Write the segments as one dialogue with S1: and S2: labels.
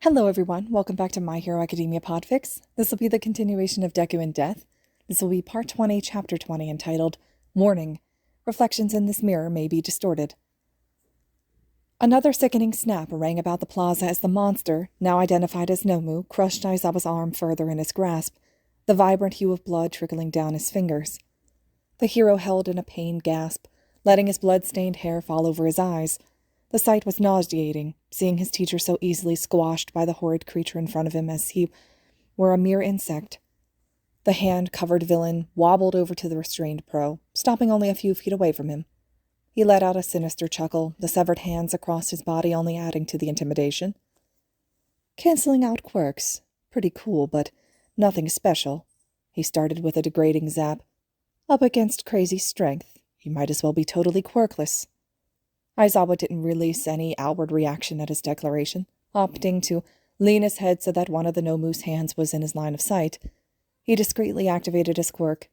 S1: Hello everyone, welcome back to My Hero Academia Podfics. This will be the continuation of Deku and Death. This will be Part 20, Chapter 20, entitled Warning. Reflections in this mirror may be distorted. Another sickening snap rang about the plaza as the monster, now identified as Nomu, crushed Aizawa's arm further in his grasp, the vibrant hue of blood trickling down his fingers. The hero held in a pained gasp, letting his blood-stained hair fall over his eyes. The sight was nauseating, seeing his teacher so easily squashed by the horrid creature in front of him as he were a mere insect. The hand-covered villain wobbled over to the restrained pro, stopping only a few feet away from him. He let out a sinister chuckle, the severed hands across his body only adding to the intimidation. Canceling out quirks. Pretty cool, but nothing special. He started with a degrading zap. Up against crazy strength, you might as well be totally quirkless. Aizawa didn't release any outward reaction at his declaration, opting to lean his head so that one of the Nomu's hands was in his line of sight. He discreetly activated his quirk.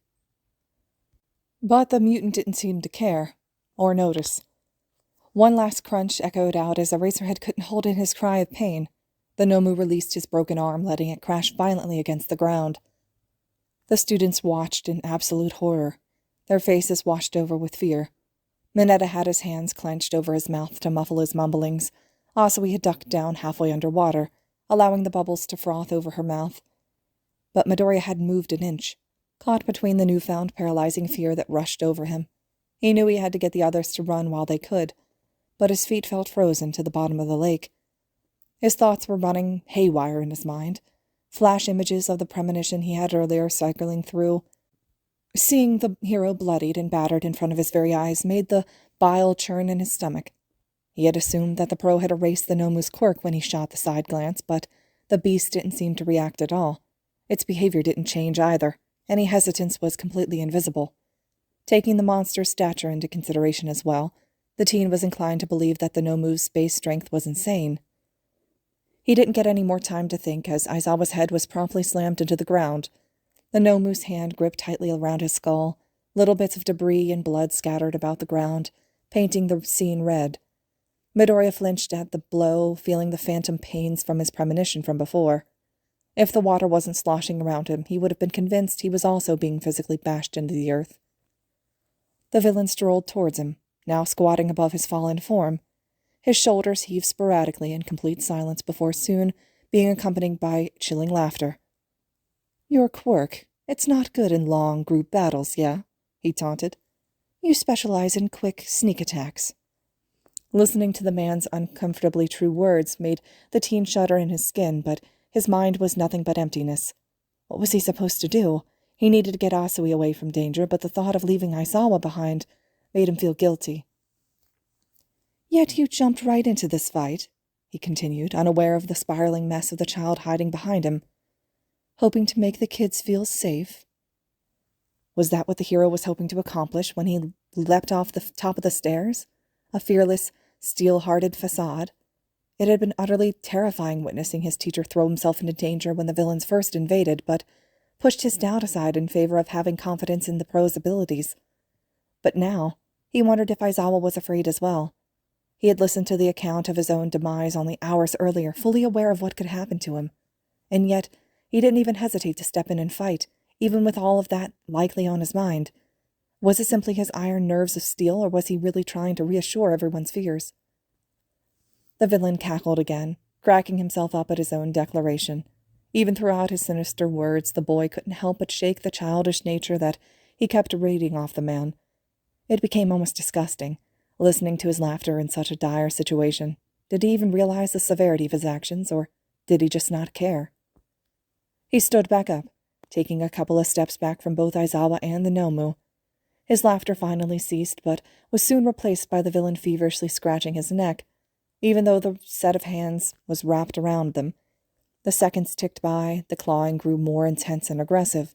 S1: But the mutant didn't seem to care, or notice. One last crunch echoed out as Eraserhead couldn't hold in his cry of pain. The Nomu released his broken arm, letting it crash violently against the ground. The students watched in absolute horror, their faces washed over with fear. Mineta had his hands clenched over his mouth to muffle his mumblings. Asui had ducked down halfway underwater, allowing the bubbles to froth over her mouth. But Midoriya hadn't moved an inch, caught between the newfound paralyzing fear that rushed over him. He knew he had to get the others to run while they could, but his feet felt frozen to the bottom of the lake. His thoughts were running haywire in his mind, flash images of the premonition he had earlier cycling through. Seeing the hero bloodied and battered in front of his very eyes made the bile churn in his stomach. He had assumed that the pro had erased the Nomu's quirk when he shot the side glance, but the beast didn't seem to react at all. Its behavior didn't change either. Any hesitance was completely invisible. Taking the monster's stature into consideration as well, the teen was inclined to believe that the Nomu's base strength was insane. He didn't get any more time to think as Aizawa's head was promptly slammed into the ground. The Nomu's hand gripped tightly around his skull, little bits of debris and blood scattered about the ground, painting the scene red. Midoriya flinched at the blow, feeling the phantom pains from his premonition from before. If the water wasn't sloshing around him, he would have been convinced he was also being physically bashed into the earth. The villain strolled towards him, now squatting above his fallen form. His shoulders heaved sporadically in complete silence before soon being accompanied by chilling laughter. "Your quirk. It's not good in long group battles, yeah?" he taunted. "You specialize in quick sneak attacks." Listening to the man's uncomfortably true words made the teen shudder in his skin, but his mind was nothing but emptiness. What was he supposed to do? He needed to get Asui away from danger, but the thought of leaving Aizawa behind made him feel guilty. "Yet you jumped right into this fight," he continued, unaware of the spiraling mess of the child hiding behind him. "Hoping to make the kids feel safe?" Was that what the hero was hoping to accomplish when he leapt off the top of the stairs? A fearless, steel-hearted facade? It had been utterly terrifying witnessing his teacher throw himself into danger when the villains first invaded, but pushed his doubt aside in favor of having confidence in the pro's abilities. But now, he wondered if Aizawa was afraid as well. He had listened to the account of his own demise only hours earlier, fully aware of what could happen to him. And yet, he didn't even hesitate to step in and fight, even with all of that likely on his mind. Was it simply his iron nerves of steel, or was he really trying to reassure everyone's fears? The villain cackled again, cracking himself up at his own declaration. Even throughout his sinister words, the boy couldn't help but shake the childish nature that he kept radiating off the man. It became almost disgusting, listening to his laughter in such a dire situation. Did he even realize the severity of his actions, or did he just not care? He stood back up, taking a couple of steps back from both Aizawa and the Nomu. His laughter finally ceased, but was soon replaced by the villain feverishly scratching his neck, even though the set of hands was wrapped around them. The seconds ticked by, the clawing grew more intense and aggressive.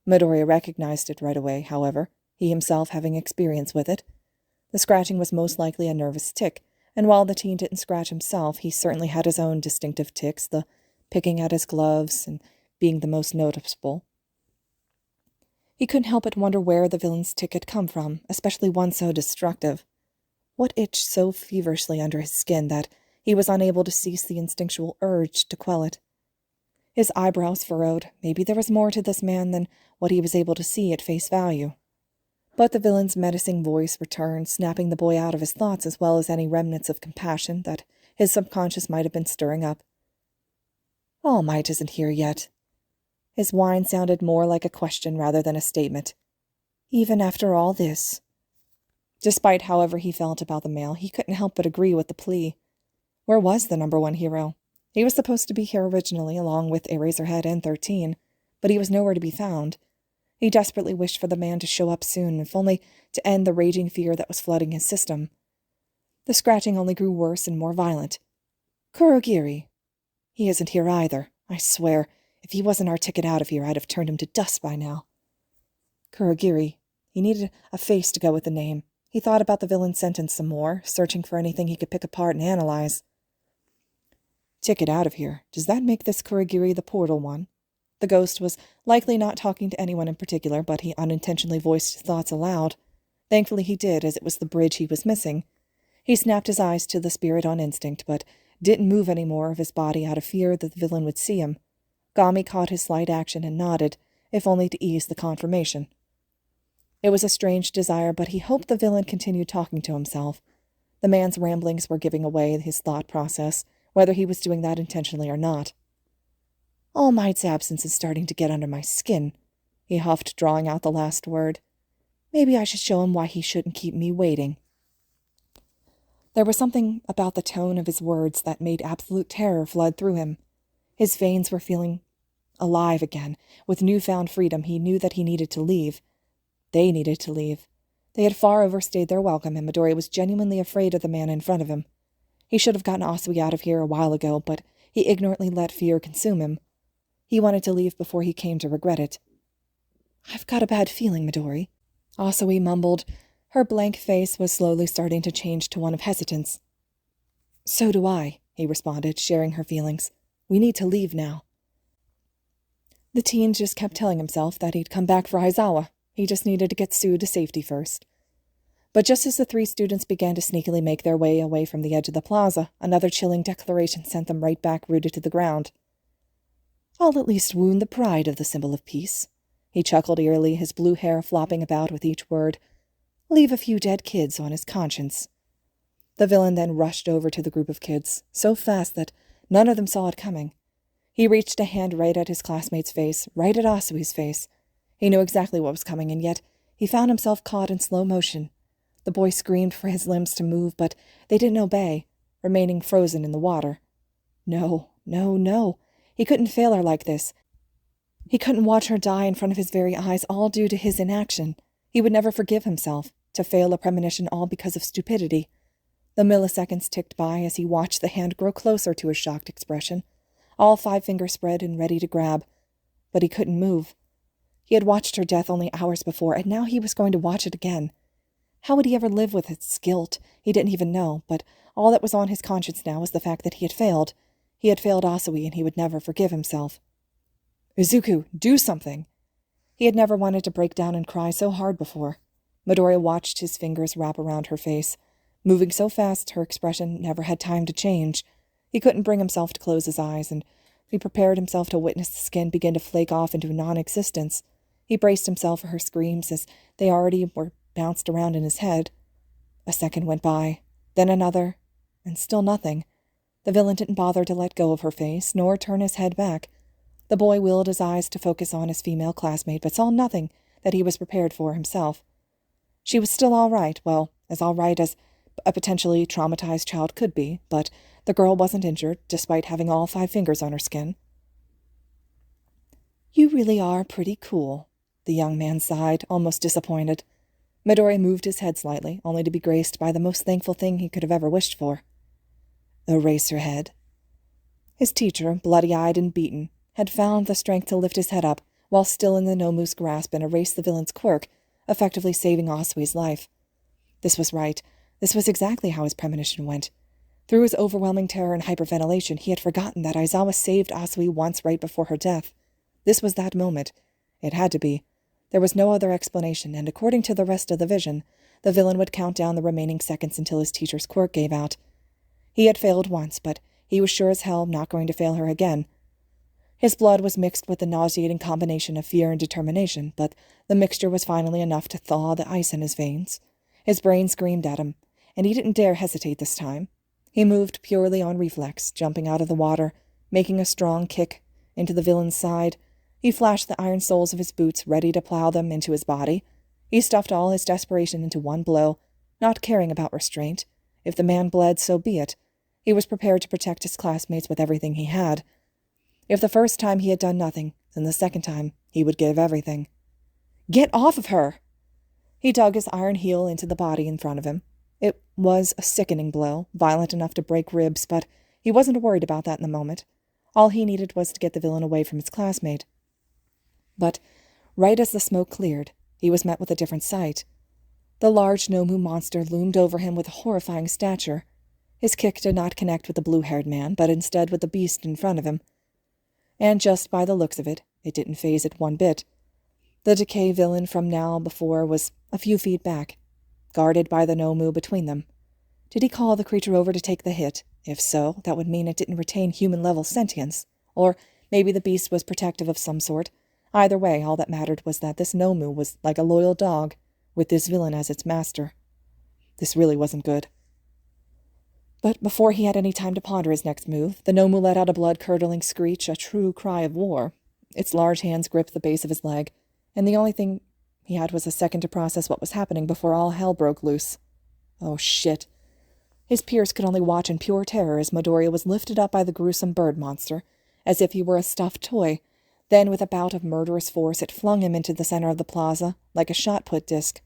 S1: Midoriya recognized it right away, however, he himself having experience with it. The scratching was most likely a nervous tick, and while the teen didn't scratch himself, he certainly had his own distinctive ticks, the picking at his gloves and being the most noticeable. He couldn't help but wonder where the villain's tick had come from, especially one so destructive. What itched so feverishly under his skin that He was unable to cease the instinctual urge to quell it. His eyebrows furrowed. Maybe there was more to this man than what he was able to see at face value. But the villain's menacing voice returned, snapping the boy out of his thoughts as well as any remnants of compassion that his subconscious might have been stirring up. All Might isn't here yet. His whine sounded more like a question rather than a statement. Even after all this. Despite however he felt about the male, he couldn't help but agree with the plea. Where was the number 1 hero? He was supposed to be here originally, along with Eraserhead and 13, but he was nowhere to be found. He desperately wished for the man to show up soon, if only to end the raging fear that was flooding his system. The scratching only grew worse and more violent. Kurogiri. He isn't here either. I swear, if he wasn't our ticket out of here, I'd have turned him to dust by now. Kurogiri. He needed a face to go with the name. He thought about the villain's sentence some more, searching for anything he could pick apart and analyze. Ticket out of here. Does that make this Kurogiri the portal one? The ghost was likely not talking to anyone in particular, but he unintentionally voiced his thoughts aloud. Thankfully he did, as it was the bridge he was missing. He snapped his eyes to the spirit on instinct, but didn't move any more of his body out of fear that the villain would see him. Gami caught his slight action and nodded, if only to ease the confirmation. It was a strange desire, but he hoped the villain continued talking to himself. The man's ramblings were giving away his thought process, whether he was doing that intentionally or not. All Might's absence is starting to get under my skin, he huffed, drawing out the last word. Maybe I should show him why he shouldn't keep me waiting. There was something about the tone of his words that made absolute terror flood through him. His veins were feeling alive again. With newfound freedom, he knew that he needed to leave. They needed to leave. They had far overstayed their welcome, and Midori was genuinely afraid of the man in front of him. He should have gotten Asui out of here a while ago, but he ignorantly let fear consume him. He wanted to leave before he came to regret it. I've got a bad feeling, Midori, Asui mumbled. Her blank face was slowly starting to change to one of hesitance. So do I, he responded, sharing her feelings. We need to leave now. The teen just kept telling himself that he'd come back for Aizawa. He just needed to get Sue to safety first. But just as the 3 students began to sneakily make their way away from the edge of the plaza, another chilling declaration sent them right back rooted to the ground. I'll at least wound the pride of the symbol of peace. He chuckled eerily, his blue hair flopping about with each word. Leave a few dead kids on his conscience. The villain then rushed over to the group of kids, so fast that none of them saw it coming. He reached a hand right at his classmate's face, right at Asui's face. He knew exactly what was coming, and yet he found himself caught in slow motion. The boy screamed for his limbs to move, but they didn't obey, remaining frozen in the water. No, no, no. He couldn't fail her like this. He couldn't watch her die in front of his very eyes, all due to his inaction. He would never forgive himself, to fail a premonition all because of stupidity. The milliseconds ticked by as he watched the hand grow closer to his shocked expression, all 5 fingers spread and ready to grab. But he couldn't move. He had watched her death only hours before, and now he was going to watch it again. How would he ever live with its guilt? He didn't even know, but all that was on his conscience now was the fact that he had failed. He had failed Asui, and he would never forgive himself. Izuku, do something! He had never wanted to break down and cry so hard before. Midori watched his fingers wrap around her face. Moving so fast, her expression never had time to change. He couldn't bring himself to close his eyes, and he prepared himself to witness the skin begin to flake off into non-existence. He braced himself for her screams as they already were bounced around in his head. A second went by, then another, and still nothing. The villain didn't bother to let go of her face, nor turn his head back. The boy willed his eyes to focus on his female classmate, but saw nothing that he was prepared for himself. She was still all right, well, as all right as a potentially traumatized child could be, but the girl wasn't injured, despite having all 5 fingers on her skin. You really are pretty cool, the young man sighed, almost disappointed. Midori moved his head slightly, only to be graced by the most thankful thing he could have ever wished for. Eraserhead. His teacher, bloody-eyed and beaten, had found the strength to lift his head up, while still in the Nomu's grasp, and erase the villain's quirk, effectively saving Asui's life. This was right. This was exactly how his premonition went. Through his overwhelming terror and hyperventilation, he had forgotten that Aizawa saved Asui once right before her death. This was that moment. It had to be. There was no other explanation, and according to the rest of the vision, the villain would count down the remaining seconds until his teacher's quirk gave out. He had failed once, but he was sure as hell not going to fail her again. His blood was mixed with the nauseating combination of fear and determination, but the mixture was finally enough to thaw the ice in his veins. His brain screamed at him, and he didn't dare hesitate this time. He moved purely on reflex, jumping out of the water, making a strong kick into the villain's side. He flashed the iron soles of his boots, ready to plow them into his body. He stuffed all his desperation into one blow, not caring about restraint. If the man bled, so be it. He was prepared to protect his classmates with everything he had. If the first time he had done nothing, then the second time he would give everything. "Get off of her!" He dug his iron heel into the body in front of him. It was a sickening blow, violent enough to break ribs, but he wasn't worried about that in the moment. All he needed was to get the villain away from his classmate. But right as the smoke cleared, he was met with a different sight. The large Nomu monster loomed over him with a horrifying stature. His kick did not connect with the blue-haired man, but instead with the beast in front of him. And just by the looks of it, it didn't faze it one bit. The decay villain from now before was a few feet back, guarded by the Nomu between them. Did he call the creature over to take the hit? If so, that would mean it didn't retain human-level sentience. Or maybe the beast was protective of some sort. Either way, all that mattered was that this Nomu was like a loyal dog, with this villain as its master. This really wasn't good. But before he had any time to ponder his next move, the Nomu let out a blood-curdling screech, a true cry of war. Its large hands gripped the base of his leg, and the only thing he had was a second to process what was happening before all hell broke loose. Oh, shit. His peers could only watch in pure terror as Midoriya was lifted up by the gruesome bird monster, as if he were a stuffed toy. Then, with a bout of murderous force, it flung him into the center of the plaza, like a shot-put disc.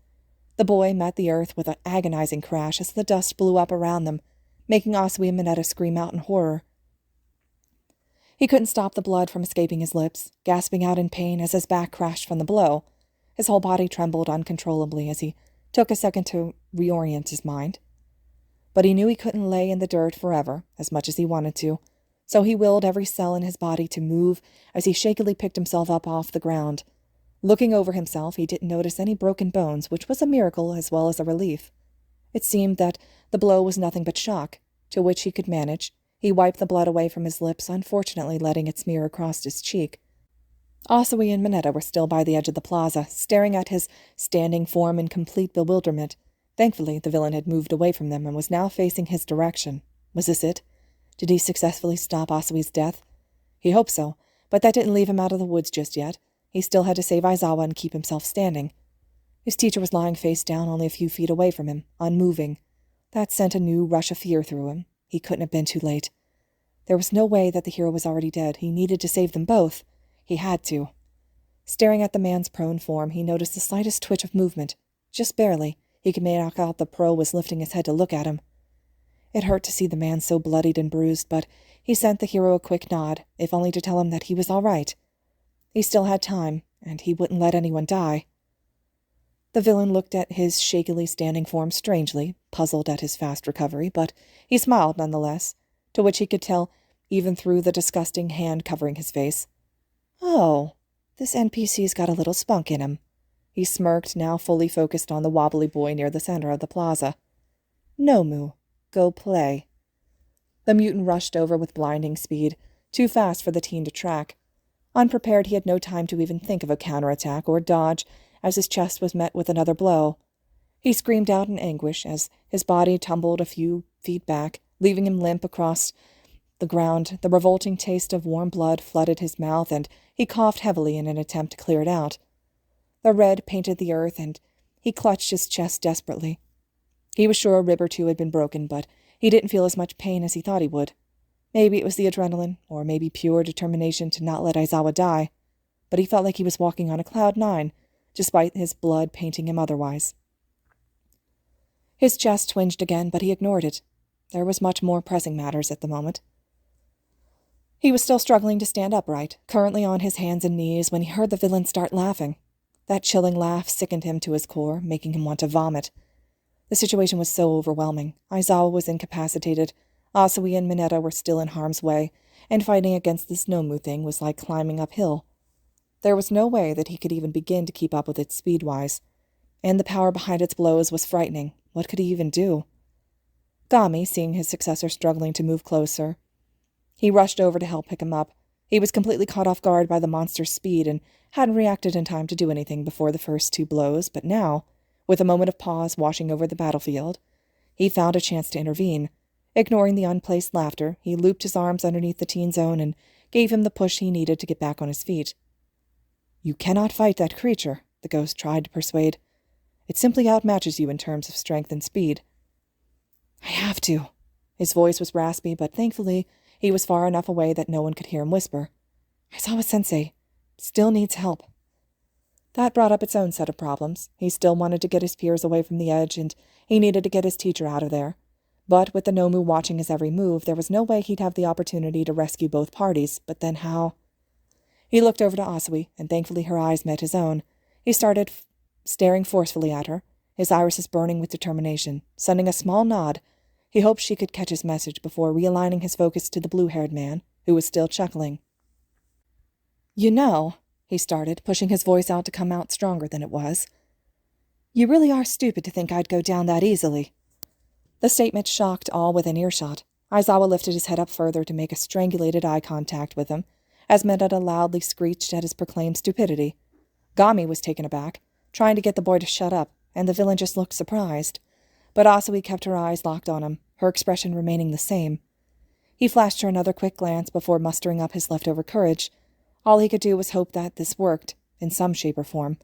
S1: The boy met the earth with an agonizing crash as the dust blew up around them, making Asui and Mineta scream out in horror. He couldn't stop the blood from escaping his lips, gasping out in pain as his back crashed from the blow. His whole body trembled uncontrollably as he took a second to reorient his mind. But he knew he couldn't lay in the dirt forever, as much as he wanted to, so he willed every cell in his body to move as he shakily picked himself up off the ground. Looking over himself, he didn't notice any broken bones, which was a miracle as well as a relief. It seemed that the blow was nothing but shock, to which he could manage. He wiped the blood away from his lips, unfortunately letting it smear across his cheek. Asui and Mineta were still by the edge of the plaza, staring at his standing form in complete bewilderment. Thankfully, the villain had moved away from them and was now facing his direction. Was this it? Did he successfully stop Asui's death? He hoped so, but that didn't leave him out of the woods just yet. He still had to save Aizawa and keep himself standing. His teacher was lying face down only a few feet away from him, unmoving. That sent a new rush of fear through him. He couldn't have been too late. There was no way that the hero was already dead. He needed to save them both. He had to. Staring at the man's prone form, he noticed the slightest twitch of movement. Just barely. He could make out the pro was lifting his head to look at him. It hurt to see the man so bloodied and bruised, but he sent the hero a quick nod, if only to tell him that he was all right. He still had time, and he wouldn't let anyone die. The villain looked at his shakily standing form strangely, puzzled at his fast recovery, but he smiled nonetheless, to which he could tell even through the disgusting hand covering his face. Oh, this NPC's got a little spunk in him. He smirked, now fully focused on the wobbly boy near the center of the plaza. Nomu, go play. The mutant rushed over with blinding speed, too fast for the teen to track. Unprepared, he had no time to even think of a counterattack or dodge, as his chest was met with another blow. He screamed out in anguish as his body tumbled a few feet back, leaving him limp across the ground. The revolting taste of warm blood flooded his mouth, and he coughed heavily in an attempt to clear it out. The red painted the earth, and he clutched his chest desperately. He was sure a rib or two had been broken, but he didn't feel as much pain as he thought he would. Maybe it was the adrenaline, or maybe pure determination to not let Aizawa die, but he felt like he was walking on a cloud 9, despite his blood painting him otherwise. His chest twinged again, but he ignored it. There was much more pressing matters at the moment. He was still struggling to stand upright, currently on his hands and knees, when he heard the villain start laughing. That chilling laugh sickened him to his core, making him want to vomit. The situation was so overwhelming. Aizawa was incapacitated. Asui and Mineta were still in harm's way, and fighting against this Nomu thing was like climbing uphill. There was no way that he could even begin to keep up with it speed-wise, and the power behind its blows was frightening. What could he even do? Gami, seeing his successor struggling to move closer, he rushed over to help pick him up. He was completely caught off guard by the monster's speed and hadn't reacted in time to do anything before the first 2 blows, but now, with a moment of pause washing over the battlefield, he found a chance to intervene. Ignoring the unplaced laughter, he looped his arms underneath the teen's own and gave him the push he needed to get back on his feet. "You cannot fight that creature," the ghost tried to persuade. "It simply outmatches you in terms of strength and speed." "I have to." His voice was raspy, but thankfully he was far enough away that no one could hear him whisper. "Aizawa-sensei still needs help." That brought up its own set of problems. He still wanted to get his peers away from the edge, and he needed to get his teacher out of there. But with the Nomu watching his every move, there was no way he'd have the opportunity to rescue both parties. But then how? He looked over to Asui, and thankfully her eyes met his own. He started staring forcefully at her, his irises burning with determination. Sending a small nod, he hoped she could catch his message before realigning his focus to the blue-haired man, who was still chuckling. "You know," he started, pushing his voice out to come out stronger than it was, "you really are stupid to think I'd go down that easily." The statement shocked all within earshot. Aizawa lifted his head up further to make a strangulated eye contact with him, as Mineta loudly screeched at his proclaimed stupidity. Gami was taken aback, trying to get the boy to shut up, and the villain just looked surprised. But Asui kept her eyes locked on him, her expression remaining the same. He flashed her another quick glance before mustering up his leftover courage. All he could do was hope that this worked, in some shape or form.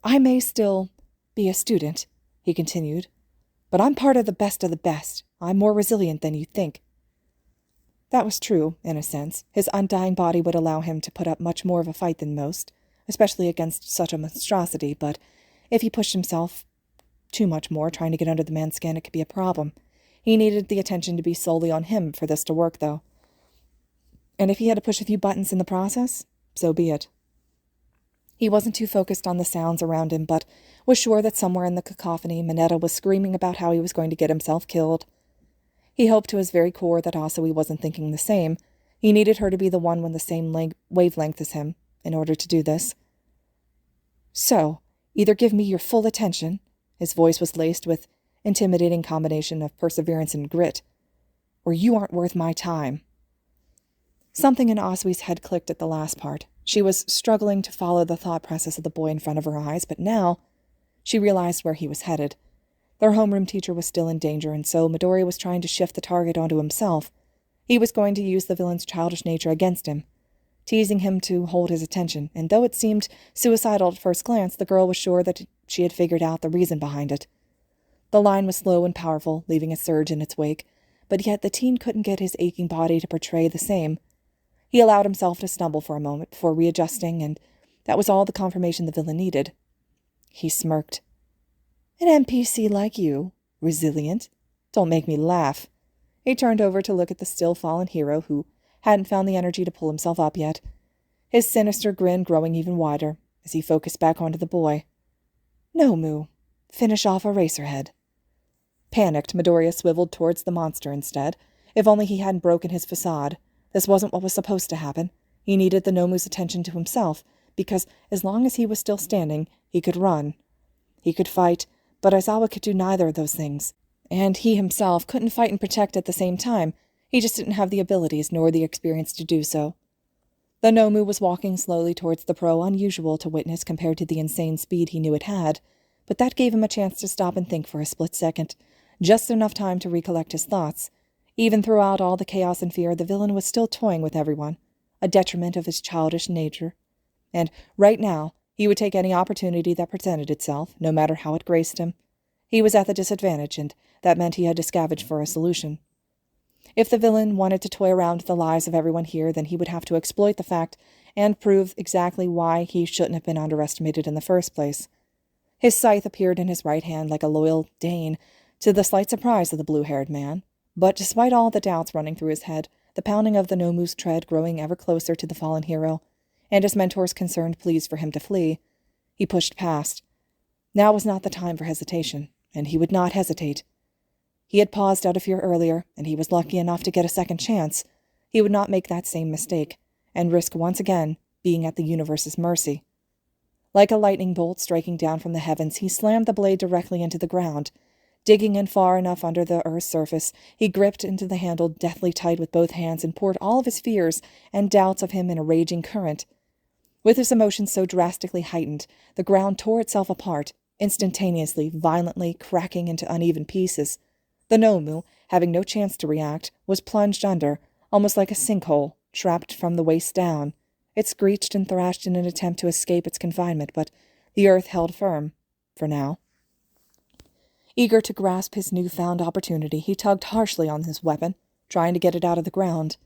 S1: "I may still be a student," he continued, "but I'm part of the best of the best. I'm more resilient than you think." That was true, in a sense. His undying body would allow him to put up much more of a fight than most, especially against such a monstrosity, but if he pushed himself too much more, trying to get under the man's skin, it could be a problem. He needed the attention to be solely on him for this to work, though. And if he had to push a few buttons in the process, so be it. He wasn't too focused on the sounds around him, but was sure that somewhere in the cacophony, Mineta was screaming about how he was going to get himself killed. He hoped to his very core that Asui wasn't thinking the same. He needed her to be the one on the same wavelength as him in order to do this. "So, either give me your full attention," his voice was laced with intimidating combination of perseverance and grit, "or you aren't worth my time." Something in Asui's head clicked at the last part. She was struggling to follow the thought process of the boy in front of her eyes, but now she realized where he was headed. Their homeroom teacher was still in danger, and so Midori was trying to shift the target onto himself. He was going to use the villain's childish nature against him, teasing him to hold his attention, and though it seemed suicidal at first glance, the girl was sure that she had figured out the reason behind it. The line was slow and powerful, leaving a surge in its wake, but yet the teen couldn't get his aching body to portray the same. He allowed himself to stumble for a moment before readjusting, and that was all the confirmation the villain needed. He smirked. "An NPC like you? Resilient? Don't make me laugh." He turned over to look at the still fallen hero, who hadn't found the energy to pull himself up yet, his sinister grin growing even wider as he focused back onto the boy. "Nomu, finish off Eraserhead." Panicked, Midoriya swiveled towards the monster instead. If only he hadn't broken his facade. This wasn't what was supposed to happen. He needed the Nomu's attention to himself, because as long as he was still standing, he could run. He could fight, but Aizawa could do neither of those things. And he himself couldn't fight and protect at the same time. He just didn't have the abilities nor the experience to do so. The Nomu was walking slowly towards the pro, unusual to witness compared to the insane speed he knew it had, but that gave him a chance to stop and think for a split second, just enough time to recollect his thoughts. Even throughout all the chaos and fear, the villain was still toying with everyone, a detriment of his childish nature. And right now, he would take any opportunity that presented itself, no matter how it graced him. He was at the disadvantage, and that meant he had to scavenge for a solution. If the villain wanted to toy around with the lives of everyone here, then he would have to exploit the fact and prove exactly why he shouldn't have been underestimated in the first place. His scythe appeared in his right hand like a loyal Dane, to the slight surprise of the blue-haired man. But despite all the doubts running through his head, the pounding of the Nomu's tread growing ever closer to the fallen hero, and his mentor's concerned pleas for him to flee, he pushed past. Now was not the time for hesitation, and he would not hesitate. He had paused out of fear earlier, and he was lucky enough to get a second chance. He would not make that same mistake, and risk once again being at the universe's mercy. Like a lightning bolt striking down from the heavens, he slammed the blade directly into the ground. Digging in far enough under the earth's surface, he gripped into the handle deathly tight with both hands and poured all of his fears and doubts of him in a raging current. With his emotions so drastically heightened, the ground tore itself apart, instantaneously, violently, cracking into uneven pieces. The Nomu, having no chance to react, was plunged under, almost like a sinkhole, trapped from the waist down. It screeched and thrashed in an attempt to escape its confinement, but the earth held firm, for now. Eager to grasp his newfound opportunity, he tugged harshly on his weapon, trying to get it out of the ground.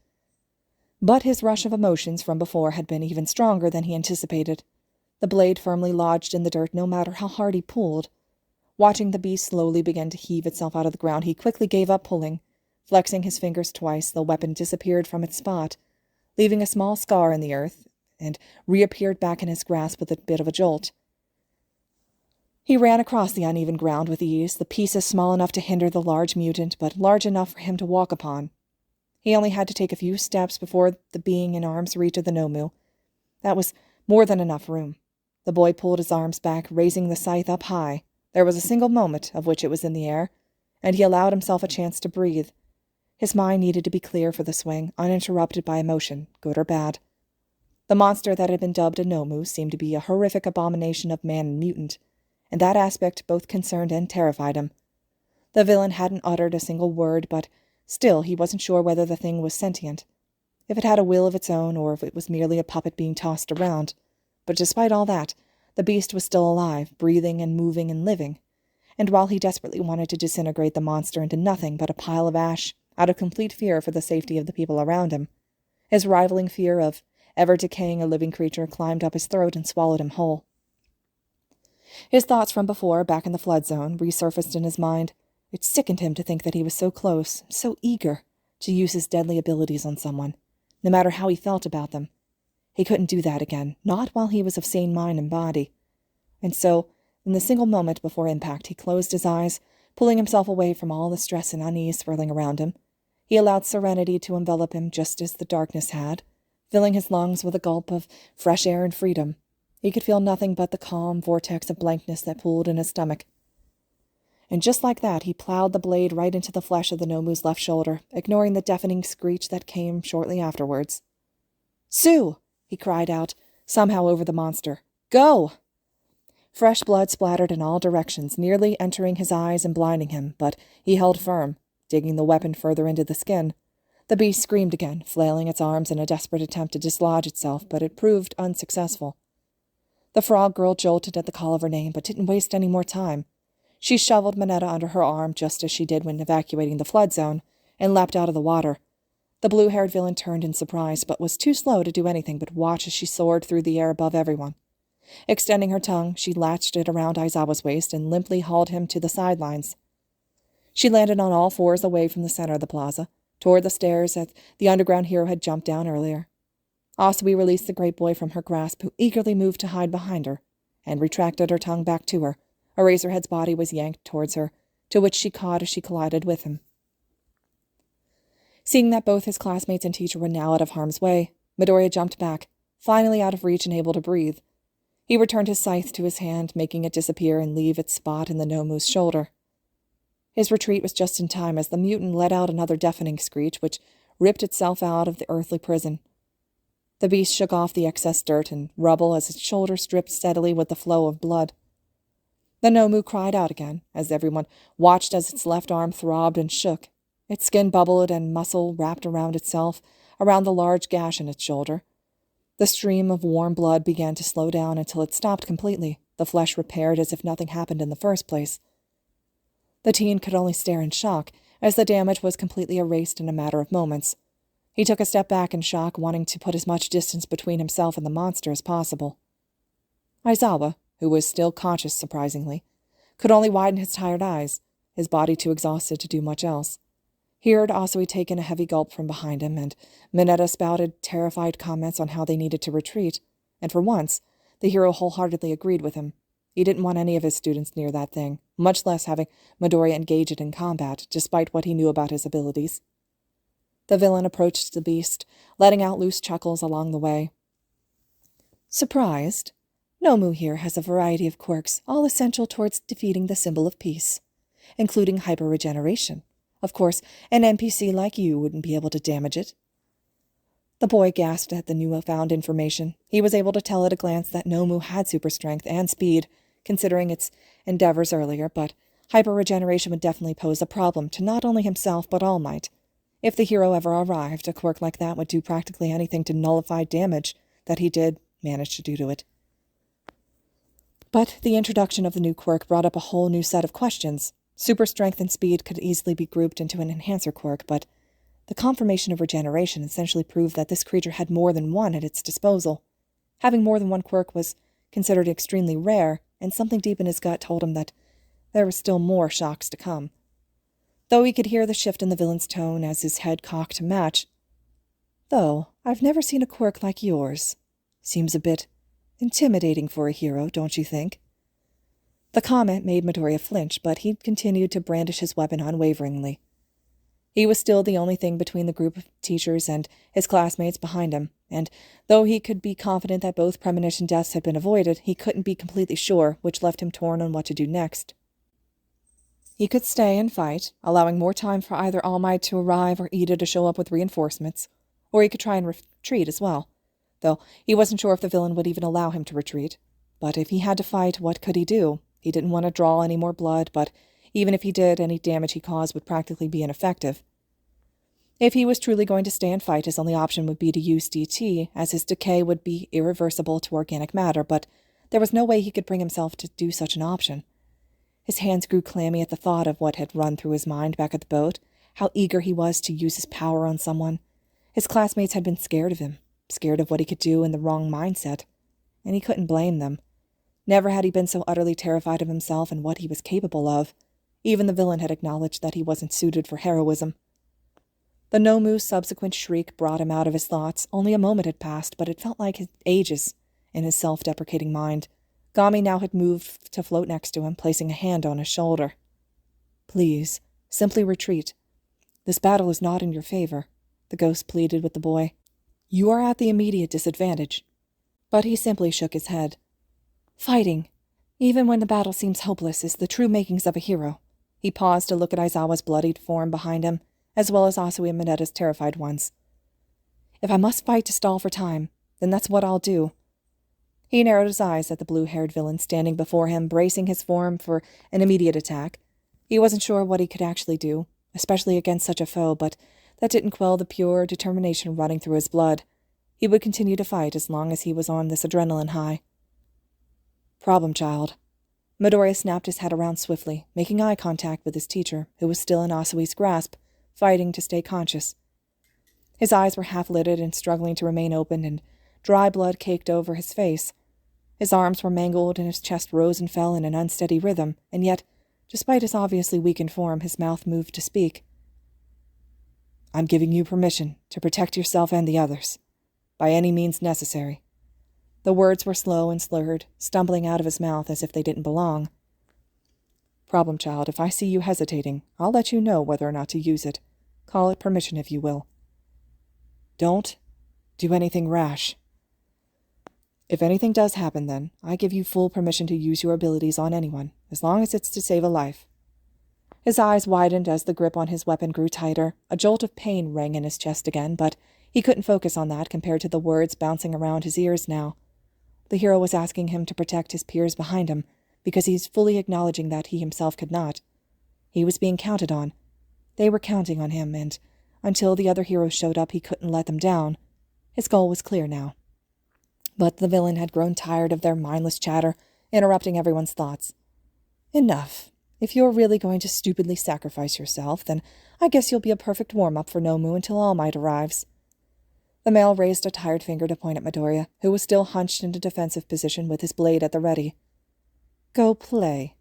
S1: But his rush of emotions from before had been even stronger than he anticipated. The blade firmly lodged in the dirt no matter how hard he pulled. Watching the beast slowly begin to heave itself out of the ground, he quickly gave up pulling. Flexing his fingers twice, the weapon disappeared from its spot, leaving a small scar in the earth, and reappeared back in his grasp with a bit of a jolt. He ran across the uneven ground with ease, the pieces small enough to hinder the large mutant, but large enough for him to walk upon. He only had to take a few steps before the being in arm's reach of the Nomu. That was more than enough room. The boy pulled his arms back, raising the scythe up high. There was a single moment of which it was in the air, and he allowed himself a chance to breathe. His mind needed to be clear for the swing, uninterrupted by emotion, good or bad. The monster that had been dubbed a Nomu seemed to be a horrific abomination of man and mutant, and that aspect both concerned and terrified him. The villain hadn't uttered a single word, but still he wasn't sure whether the thing was sentient, if it had a will of its own, or if it was merely a puppet being tossed around. But despite all that, the beast was still alive, breathing and moving and living, and while he desperately wanted to disintegrate the monster into nothing but a pile of ash, out of complete fear for the safety of the people around him, his rivaling fear of ever decaying a living creature climbed up his throat and swallowed him whole. His thoughts from before, back in the flood zone, resurfaced in his mind. It sickened him to think that he was so close, so eager, to use his deadly abilities on someone, no matter how he felt about them. He couldn't do that again, not while he was of sane mind and body. And so, in the single moment before impact, he closed his eyes, pulling himself away from all the stress and unease swirling around him. He allowed serenity to envelop him just as the darkness had, filling his lungs with a gulp of fresh air and freedom. He could feel nothing but the calm vortex of blankness that pooled in his stomach. And just like that, he plowed the blade right into the flesh of the Nomu's left shoulder, ignoring the deafening screech that came shortly afterwards. "Sue!" he cried out, somehow over the monster. "Go!" Fresh blood splattered in all directions, nearly entering his eyes and blinding him, but he held firm, digging the weapon further into the skin. The beast screamed again, flailing its arms in a desperate attempt to dislodge itself, but it proved unsuccessful. The frog girl jolted at the call of her name, but didn't waste any more time. She shoveled Minetta under her arm, just as she did when evacuating the flood zone, and leapt out of the water. The blue-haired villain turned in surprise, but was too slow to do anything but watch as she soared through the air above everyone. Extending her tongue, she latched it around Aizawa's waist and limply hauled him to the sidelines. She landed on all fours away from the center of the plaza, toward the stairs that the underground hero had jumped down earlier. Asui released the great boy from her grasp, who eagerly moved to hide behind her, and retracted her tongue back to her. Eraserhead's body was yanked towards her, to which she caught as she collided with him. Seeing that both his classmates and teacher were now out of harm's way, Midoriya jumped back, finally out of reach and able to breathe. He returned his scythe to his hand, making it disappear and leave its spot in the Nomu's shoulder. His retreat was just in time as the mutant let out another deafening screech, which ripped itself out of the earthly prison. The beast shook off the excess dirt and rubble as its shoulder dripped steadily with the flow of blood. The Nomu cried out again, as everyone watched as its left arm throbbed and shook. Its skin bubbled and muscle wrapped around itself, around the large gash in its shoulder. The stream of warm blood began to slow down until it stopped completely, the flesh repaired as if nothing happened in the first place. The teen could only stare in shock, as the damage was completely erased in a matter of moments. He took a step back in shock, wanting to put as much distance between himself and the monster as possible. Aizawa, who was still conscious surprisingly, could only widen his tired eyes, his body too exhausted to do much else. He heard Asui take in a heavy gulp from behind him, and Minetta spouted terrified comments on how they needed to retreat, and for once, the hero wholeheartedly agreed with him. He didn't want any of his students near that thing, much less having Midoriya engage it in combat, despite what he knew about his abilities. The villain approached the beast, letting out loose chuckles along the way. "Surprised? Nomu here has a variety of quirks, all essential towards defeating the symbol of peace. including hyper-regeneration. Of course, an NPC like you wouldn't be able to damage it. The boy gasped at the newfound information. He was able to tell at a glance that Nomu had super strength and speed, considering its endeavors earlier, but hyper-regeneration would definitely pose a problem to not only himself but All Might. If the hero ever arrived, a quirk like that would do practically anything to nullify damage that he did manage to do to it. But the introduction of the new quirk brought up a whole new set of questions. Super strength and speed could easily be grouped into an enhancer quirk, but the confirmation of regeneration essentially proved that this creature had more than one at its disposal. Having more than one quirk was considered extremely rare, and something deep in his gut told him that there were still more shocks to come. Though he could hear the shift in the villain's tone as his head cocked to match. Though, I've never seen a quirk like yours. Seems a bit intimidating for a hero, don't you think? The comment made Midoriya flinch, but he continued to brandish his weapon unwaveringly. He was still the only thing between the group of teachers and his classmates behind him, and though he could be confident that both premonition deaths had been avoided, he couldn't be completely sure, which left him torn on what to do next. He could stay and fight, allowing more time for either All Might to arrive or Ida to show up with reinforcements, or he could try and retreat as well, though he wasn't sure if the villain would even allow him to retreat. But if he had to fight, what could he do? He didn't want to draw any more blood, but even if he did, any damage he caused would practically be ineffective. If he was truly going to stay and fight, his only option would be to use DT, as his decay would be irreversible to organic matter, but there was no way he could bring himself to do such an option. His hands grew clammy at the thought of what had run through his mind back at the boat, how eager he was to use his power on someone. His classmates had been scared of him, scared of what he could do in the wrong mindset, and he couldn't blame them. Never had he been so utterly terrified of himself and what he was capable of. Even the villain had acknowledged that he wasn't suited for heroism. The Nomu's subsequent shriek brought him out of his thoughts. Only a moment had passed, but it felt like ages in his self-deprecating mind. Gami now had moved to float next to him, placing a hand on his shoulder. "Please, simply retreat. This battle is not in your favor," the ghost pleaded with the boy. "You are at the immediate disadvantage." But he simply shook his head. "Fighting, even when the battle seems hopeless, is the true makings of a hero." He paused to look at Aizawa's bloodied form behind him, as well as Asui and Minetta's terrified ones. "If I must fight to stall for time, then that's what I'll do." He narrowed his eyes at the blue-haired villain standing before him, bracing his form for an immediate attack. He wasn't sure what he could actually do, especially against such a foe, but that didn't quell the pure determination running through his blood. He would continue to fight as long as he was on this adrenaline high. "Problem child." Midoriya snapped his head around swiftly, making eye contact with his teacher, who was still in Asui's grasp, fighting to stay conscious. His eyes were half-lidded and struggling to remain open, and dry blood caked over his face. His arms were mangled, and his chest rose and fell in an unsteady rhythm, and yet, despite his obviously weakened form, his mouth moved to speak. "I'm giving you permission to protect yourself and the others, by any means necessary." The words were slow and slurred, stumbling out of his mouth as if they didn't belong. "Problem child, if I see you hesitating, I'll let you know whether or not to use it. Call it permission if you will. Don't do anything rash. If anything does happen, then, I give you full permission to use your abilities on anyone, as long as it's to save a life." His eyes widened as the grip on his weapon grew tighter. A jolt of pain rang in his chest again, but he couldn't focus on that compared to the words bouncing around his ears now. The hero was asking him to protect his peers behind him, because he's fully acknowledging that he himself could not. He was being counted on. They were counting on him, and until the other heroes showed up, he couldn't let them down. His goal was clear now. But the villain had grown tired of their mindless chatter, interrupting everyone's thoughts. "Enough. If you're really going to stupidly sacrifice yourself, then I guess you'll be a perfect warm-up for Nomu until All Might arrives." The male raised a tired finger to point at Midoriya, who was still hunched in a defensive position with his blade at the ready. "Go play."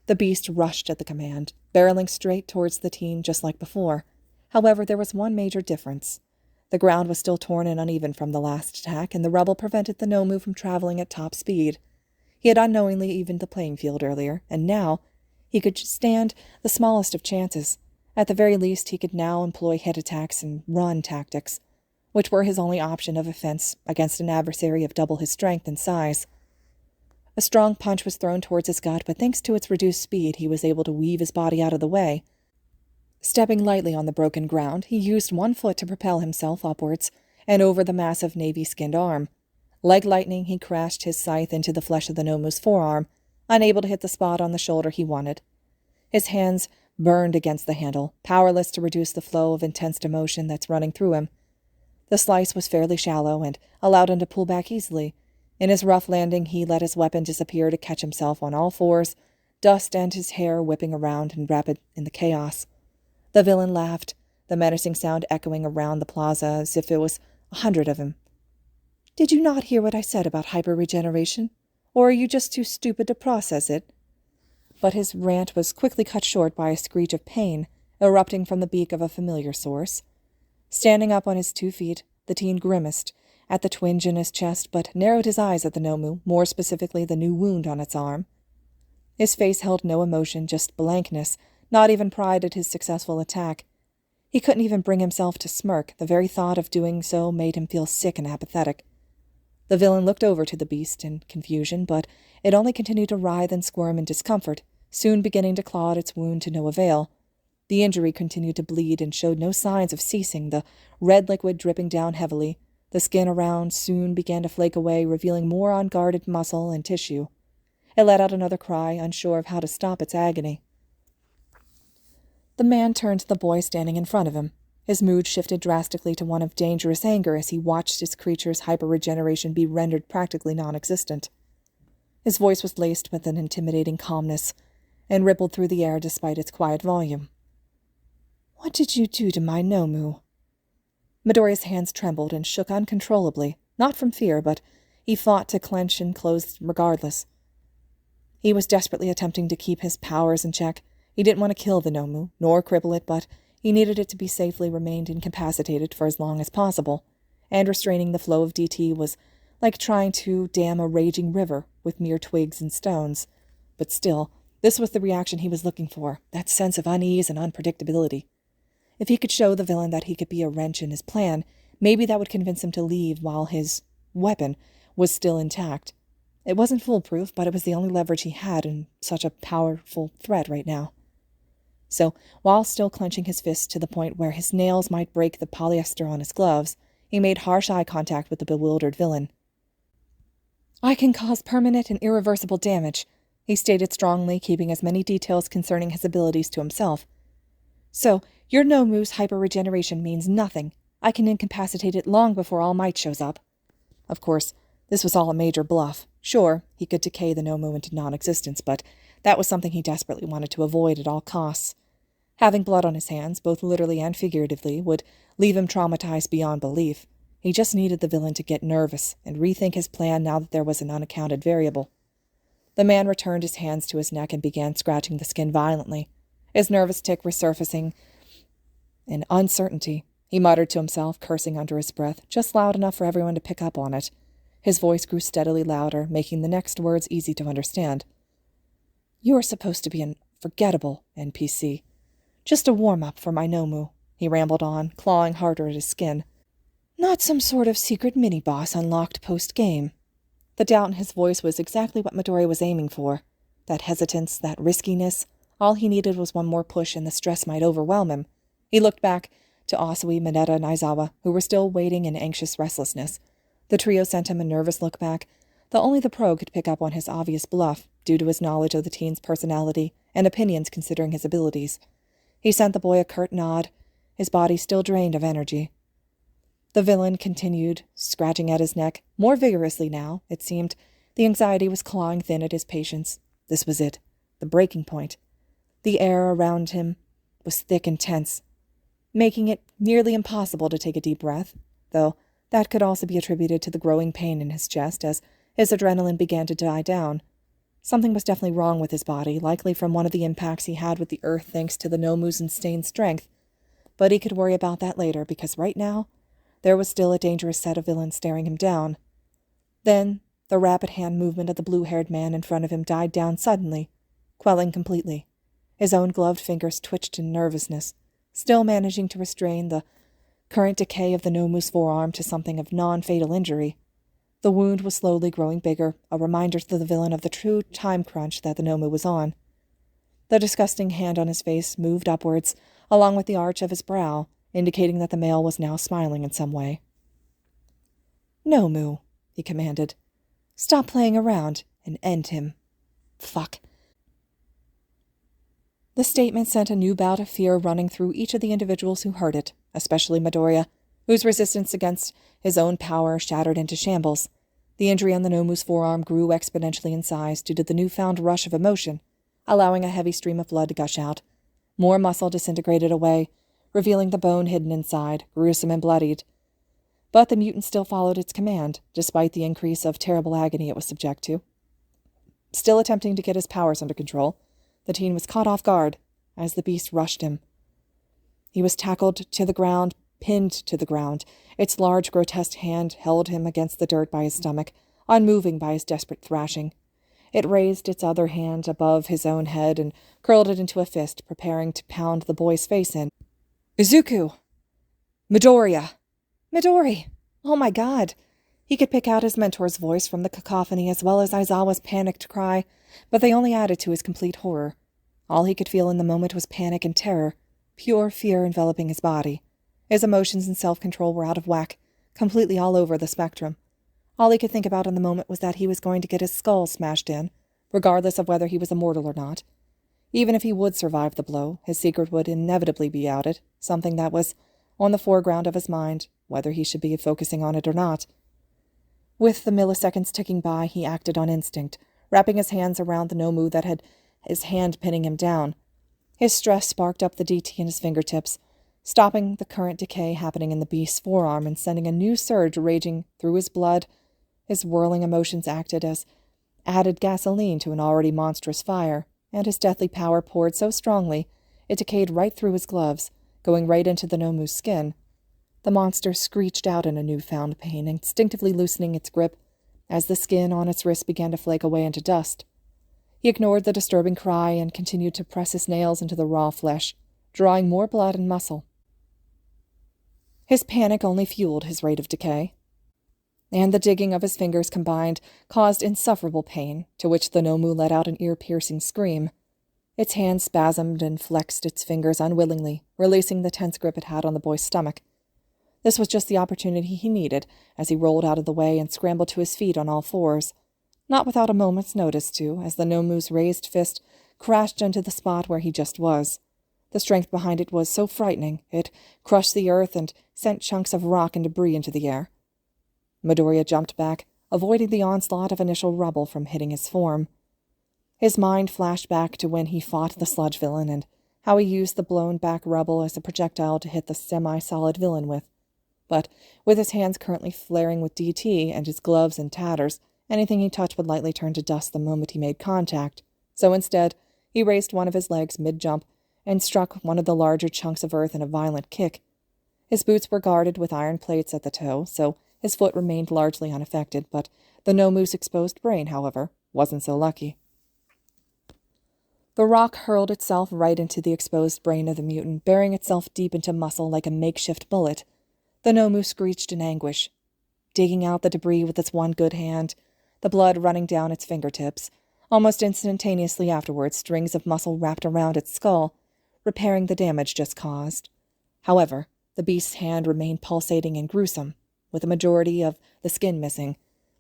S1: The beast rushed at the command, barreling straight towards the teen just like before. However, there was one major difference. The ground was still torn and uneven from the last attack, and the rubble prevented the Nomu from traveling at top speed. He had unknowingly evened the playing field earlier, and now he could stand the smallest of chances. At the very least, he could now employ hit attacks and run tactics, which were his only option of offense against an adversary of double his strength and size. A strong punch was thrown towards his gut, but thanks to its reduced speed, he was able to weave his body out of the way. Stepping lightly on the broken ground, he used one foot to propel himself upwards and over the massive navy-skinned arm. Like lightning, he crashed his scythe into the flesh of the Nomu's forearm, unable to hit the spot on the shoulder he wanted. His hands burned against the handle, powerless to reduce the flow of intense emotion that's running through him. The slice was fairly shallow and allowed him to pull back easily. In his rough landing, he let his weapon disappear to catch himself on all fours, dust and his hair whipping around and rapid in the chaos. The villain laughed, the menacing sound echoing around the plaza as if it was 100 of him. "Did you not hear what I said about hyper-regeneration? Or are you just too stupid to process it?" But his rant was quickly cut short by a screech of pain, erupting from the beak of a familiar source. Standing up on his 2 feet, the teen grimaced at the twinge in his chest, but narrowed his eyes at the Nomu, more specifically the new wound on its arm. His face held no emotion, just blankness, not even pride at his successful attack. He couldn't even bring himself to smirk. The very thought of doing so made him feel sick and apathetic. The villain looked over to the beast in confusion, but it only continued to writhe and squirm in discomfort, soon beginning to claw at its wound to no avail. The injury continued to bleed and showed no signs of ceasing, the red liquid dripping down heavily. The skin around soon began to flake away, revealing more unguarded muscle and tissue. It let out another cry, unsure of how to stop its agony. The man turned to the boy standing in front of him. His mood shifted drastically to one of dangerous anger as he watched his creature's hyper-regeneration be rendered practically non-existent. His voice was laced with an intimidating calmness and rippled through the air despite its quiet volume. "What did you do to my Nomu?" Midoriya's hands trembled and shook uncontrollably, not from fear, but he fought to clench and close regardless. He was desperately attempting to keep his powers in check. He didn't want to kill the Nomu, nor cripple it, but he needed it to be safely remained incapacitated for as long as possible, and restraining the flow of DT was like trying to dam a raging river with mere twigs and stones. But still, this was the reaction he was looking for, that sense of unease and unpredictability. If he could show the villain that he could be a wrench in his plan, maybe that would convince him to leave while his weapon was still intact. It wasn't foolproof, but it was the only leverage he had in such a powerful threat right now. So, while still clenching his fists to the point where his nails might break the polyester on his gloves, he made harsh eye contact with the bewildered villain. "I can cause permanent and irreversible damage," he stated strongly, keeping as many details concerning his abilities to himself. "So, your Nomu's hyper-regeneration means nothing. I can incapacitate it long before All Might shows up." Of course, this was all a major bluff. Sure, he could decay the Nomu into non-existence, but that was something he desperately wanted to avoid at all costs. Having blood on his hands, both literally and figuratively, would leave him traumatized beyond belief. He just needed the villain to get nervous and rethink his plan now that there was an unaccounted variable. The man returned his hands to his neck and began scratching the skin violently. His nervous tic resurfacing in uncertainty. He muttered to himself, cursing under his breath, just loud enough for everyone to pick up on it. His voice grew steadily louder, making the next words easy to understand. "You are supposed to be an forgettable NPC. Just a warm-up for my Nomu," he rambled on, clawing harder at his skin. "Not some sort of secret mini-boss unlocked post-game." The doubt in his voice was exactly what Midoriya was aiming for. That hesitance, that riskiness. All he needed was one more push and the stress might overwhelm him. He looked back to Asui, Mineta, and Aizawa, who were still waiting in anxious restlessness. The trio sent him a nervous look back, though only the pro could pick up on his obvious bluff, due to his knowledge of the teen's personality and opinions considering his abilities. He sent the boy a curt nod, his body still drained of energy. The villain continued, scratching at his neck, more vigorously now, it seemed. The anxiety was clawing thin at his patience. This was it, the breaking point. The air around him was thick and tense, making it nearly impossible to take a deep breath, though that could also be attributed to the growing pain in his chest as his adrenaline began to die down. Something was definitely wrong with his body, likely from one of the impacts he had with the earth thanks to the Nomu's insane strength. But he could worry about that later, because right now, there was still a dangerous set of villains staring him down. Then, the rapid hand movement of the blue-haired man in front of him died down suddenly, quelling completely. His own gloved fingers twitched in nervousness, still managing to restrain the current decay of the Nomu's forearm to something of non-fatal injury. The wound was slowly growing bigger, a reminder to the villain of the true time crunch that the Nomu was on. The disgusting hand on his face moved upwards, along with the arch of his brow, indicating that the male was now smiling in some way. "Nomu," he commanded. "Stop playing around and end him." Fuck. The statement sent a new bout of fear running through each of the individuals who heard it, especially Midoriya, whose resistance against his own power shattered into shambles. The injury on the Nomu's forearm grew exponentially in size due to the newfound rush of emotion, allowing a heavy stream of blood to gush out. More muscle disintegrated away, revealing the bone hidden inside, gruesome and bloodied. But the mutant still followed its command, despite the increase of terrible agony it was subject to. Still attempting to get his powers under control, the teen was caught off guard as the beast rushed him. He was tackled to the ground, pinned to the ground. Its large, grotesque hand held him against the dirt by his stomach, unmoving by his desperate thrashing. It raised its other hand above his own head and curled it into a fist, preparing to pound the boy's face in. "Izuku! Midoriya! Midori! Oh my God!" He could pick out his mentor's voice from the cacophony as well as Aizawa's panicked cry, but they only added to his complete horror. All he could feel in the moment was panic and terror, pure fear enveloping his body. His emotions and self-control were out of whack, completely all over the spectrum. All he could think about in the moment was that he was going to get his skull smashed in, regardless of whether he was immortal or not. Even if he would survive the blow, his secret would inevitably be outed, something that was on the foreground of his mind, whether he should be focusing on it or not. With the milliseconds ticking by, he acted on instinct, wrapping his hands around the Nomu that had his hand pinning him down. His stress sparked up the DT in his fingertips, stopping the current decay happening in the beast's forearm and sending a new surge raging through his blood. His whirling emotions acted as added gasoline to an already monstrous fire, and his deathly power poured so strongly it decayed right through his gloves, going right into the Nomu's skin. The monster screeched out in a newfound pain, instinctively loosening its grip as the skin on its wrist began to flake away into dust. He ignored the disturbing cry and continued to press his nails into the raw flesh, drawing more blood and muscle. His panic only fueled his rate of decay, and the digging of his fingers combined caused insufferable pain, to which the Nomu let out an ear-piercing scream. Its hand spasmed and flexed its fingers unwillingly, releasing the tense grip it had on the boy's stomach. This was just the opportunity he needed as he rolled out of the way and scrambled to his feet on all fours. Not without a moment's notice, too, as the Nomu's raised fist crashed into the spot where he just was. The strength behind it was so frightening, it crushed the earth and sent chunks of rock and debris into the air. Midoriya jumped back, avoiding the onslaught of initial rubble from hitting his form. His mind flashed back to when he fought the sludge villain and how he used the blown-back rubble as a projectile to hit the semi-solid villain with. But with his hands currently flaring with DT and his gloves in tatters, anything he touched would lightly turn to dust the moment he made contact. So instead, he raised one of his legs mid-jump and struck one of the larger chunks of earth in a violent kick. His boots were guarded with iron plates at the toe, so his foot remained largely unaffected, but the Nomu's exposed brain, however, wasn't so lucky. The rock hurled itself right into the exposed brain of the mutant, burying itself deep into muscle like a makeshift bullet. The Nomu screeched in anguish, digging out the debris with its one good hand, the blood running down its fingertips. Almost instantaneously afterwards, strings of muscle wrapped around its skull, repairing the damage just caused. However, the beast's hand remained pulsating and gruesome, with a majority of the skin missing,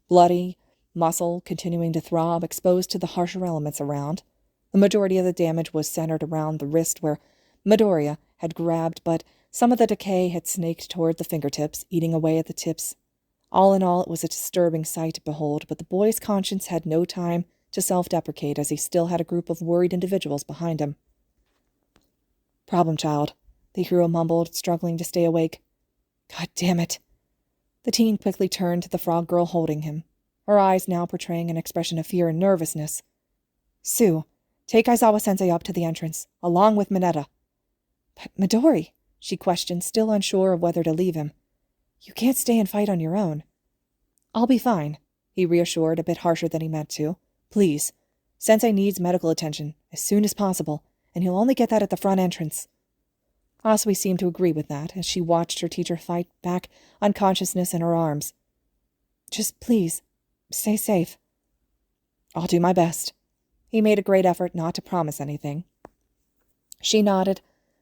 S1: bloody, muscle continuing to throb, exposed to the harsher elements around. The majority of the damage was centered around the wrist where Midoriya had grabbed, but some of the decay had snaked toward the fingertips, eating away at the tips. All in all, it was a disturbing sight to behold, but the boy's conscience had no time to self-deprecate as he still had a group of worried individuals behind him. "Problem child," the hero mumbled, struggling to stay awake. "God damn it." The teen quickly turned to the frog girl holding him, her eyes now portraying an expression of fear and nervousness. "Sue, take Aizawa-sensei up to the entrance, along with Mineta." "But Midori," she questioned, still unsure of whether to leave him. "You can't stay and fight on your own." "I'll be fine," he reassured, a bit harsher than he meant to. "Please. Sensei needs medical attention as soon as possible, and he'll only get that at the front entrance." Asui seemed to agree with that as she watched her teacher fight back unconsciousness in her arms. Just please, stay safe." "I'll do my best." He made a great effort not to promise anything. She nodded,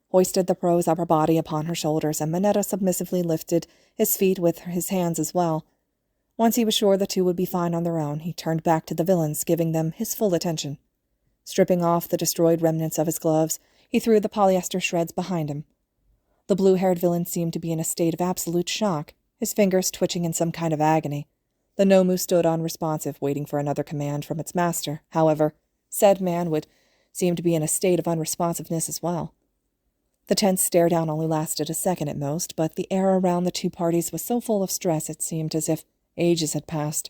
S1: hoisted the pro's upper body upon her shoulders, and Mineta submissively lifted his feet with his hands as well. Once he was sure the two would be fine on their own, he turned back to the villains, giving them his full attention. Stripping off the destroyed remnants of his gloves, he threw the polyester shreds behind him. The blue-haired villain seemed to be in a state of absolute shock, his fingers twitching in some kind of agony. The Nomu stood unresponsive, waiting for another command from its master. However, said man would seem to be in a state of unresponsiveness as well. The tense stare-down only lasted a second at most, but the air around the two parties was so full of stress it seemed as if ages had passed.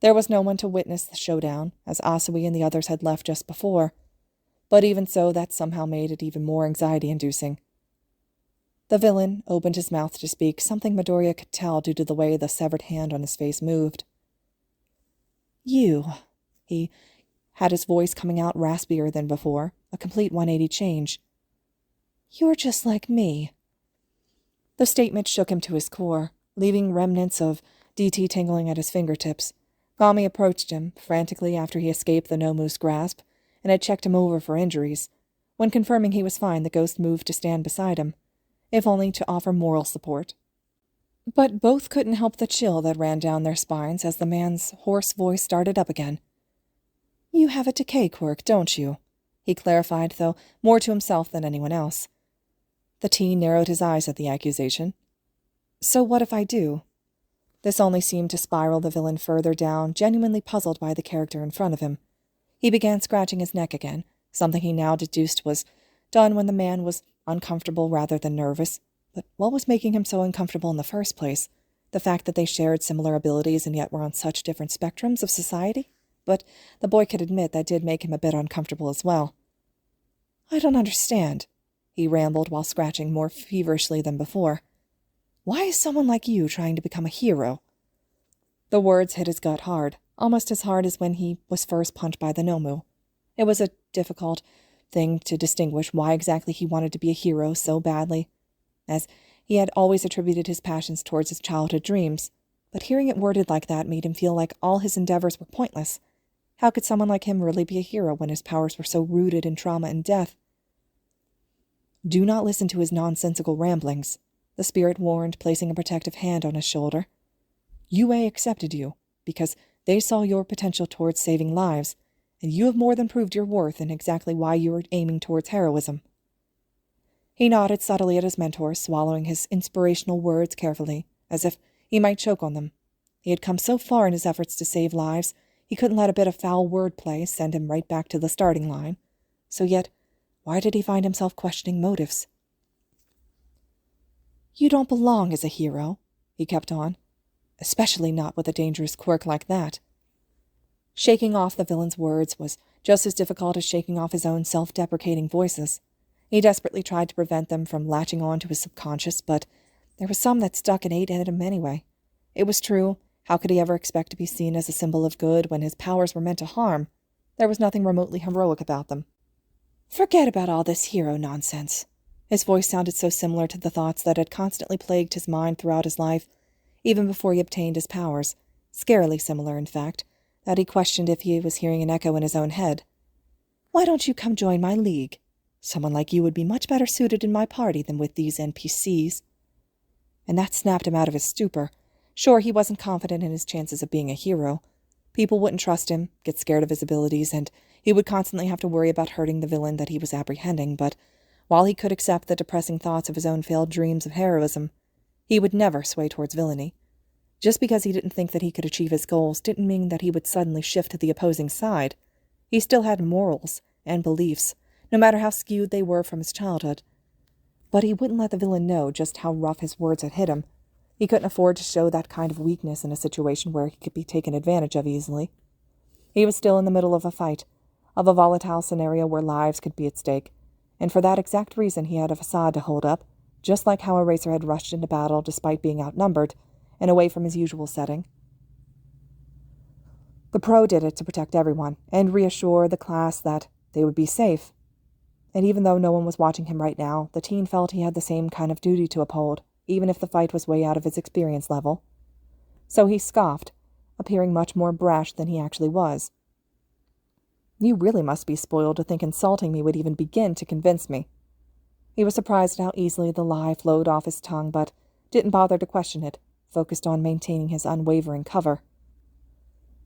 S1: There was no one to witness the showdown, as Asui and the others had left just before, but even so that somehow made it even more anxiety-inducing. The villain opened his mouth to speak, something Midoriya could tell due to the way the severed hand on his face moved. "You," he had his voice coming out raspier than before, a complete 180 change. "You're just like me." The statement shook him to his core, leaving remnants of DT tingling at his fingertips. Kami approached him, frantically after he escaped the Nomu's grasp, and had checked him over for injuries. When confirming he was fine, the ghost moved to stand beside him, if only to offer moral support. But both couldn't help the chill that ran down their spines as the man's hoarse voice started up again. "You have a decay quirk, don't you?" he clarified, though more to himself than anyone else. The teen narrowed his eyes at the accusation. "So what if I do?" This only seemed to spiral the villain further down, genuinely puzzled by the character in front of him. He began scratching his neck again, something he now deduced was done when the man was uncomfortable rather than nervous. But what was making him so uncomfortable in the first place? The fact that they shared similar abilities and yet were on such different spectrums of society? But the boy could admit that did make him a bit uncomfortable as well. "I don't understand," he rambled while scratching more feverishly than before. "Why is someone like you trying to become a hero?" The words hit his gut hard, almost as hard as when he was first punched by the Nomu. It was a difficult thing to distinguish why exactly he wanted to be a hero so badly, as he had always attributed his passions towards his childhood dreams. But hearing it worded like that made him feel like all his endeavors were pointless. How could someone like him really be a hero when his powers were so rooted in trauma and death? "Do not listen to his nonsensical ramblings," the spirit warned, placing a protective hand on his shoulder. "UA accepted you because they saw your potential towards saving lives, and you have more than proved your worth in exactly why you are aiming towards heroism." He nodded subtly at his mentor, swallowing his inspirational words carefully, as if he might choke on them. He had come so far in his efforts to save lives, he couldn't let a bit of foul wordplay send him right back to the starting line. So yet, why did he find himself questioning motives? "You don't belong as a hero," he kept on, "especially not with a dangerous quirk like that." Shaking off the villain's words was just as difficult as shaking off his own self-deprecating voices. He desperately tried to prevent them from latching on to his subconscious, but there was some that stuck and ate at him anyway. It was true. How could he ever expect to be seen as a symbol of good when his powers were meant to harm? There was nothing remotely heroic about them. "Forget about all this hero nonsense." His voice sounded so similar to the thoughts that had constantly plagued his mind throughout his life, even before he obtained his powers, scarily similar, in fact, that he questioned if he was hearing an echo in his own head. "Why don't you come join my league? Someone like you would be much better suited in my party than with these NPCs." And that snapped him out of his stupor. Sure, he wasn't confident in his chances of being a hero. People wouldn't trust him, get scared of his abilities, and he would constantly have to worry about hurting the villain that he was apprehending, but while he could accept the depressing thoughts of his own failed dreams of heroism, he would never sway towards villainy. Just because he didn't think that he could achieve his goals didn't mean that he would suddenly shift to the opposing side. He still had morals and beliefs, no matter how skewed they were from his childhood. But he wouldn't let the villain know just how rough his words had hit him. He couldn't afford to show that kind of weakness in a situation where he could be taken advantage of easily. He was still in the middle of a fight, of a volatile scenario where lives could be at stake, and for that exact reason he had a facade to hold up, just like how a racer had rushed into battle despite being outnumbered, and away from his usual setting. The pro did it to protect everyone, and reassure the class that they would be safe. And even though no one was watching him right now, the teen felt he had the same kind of duty to uphold, even if the fight was way out of his experience level. So he scoffed, appearing much more brash than he actually was. "You really must be spoiled to think insulting me would even begin to convince me." He was surprised at how easily the lie flowed off his tongue, but didn't bother to question it, focused on maintaining his unwavering cover.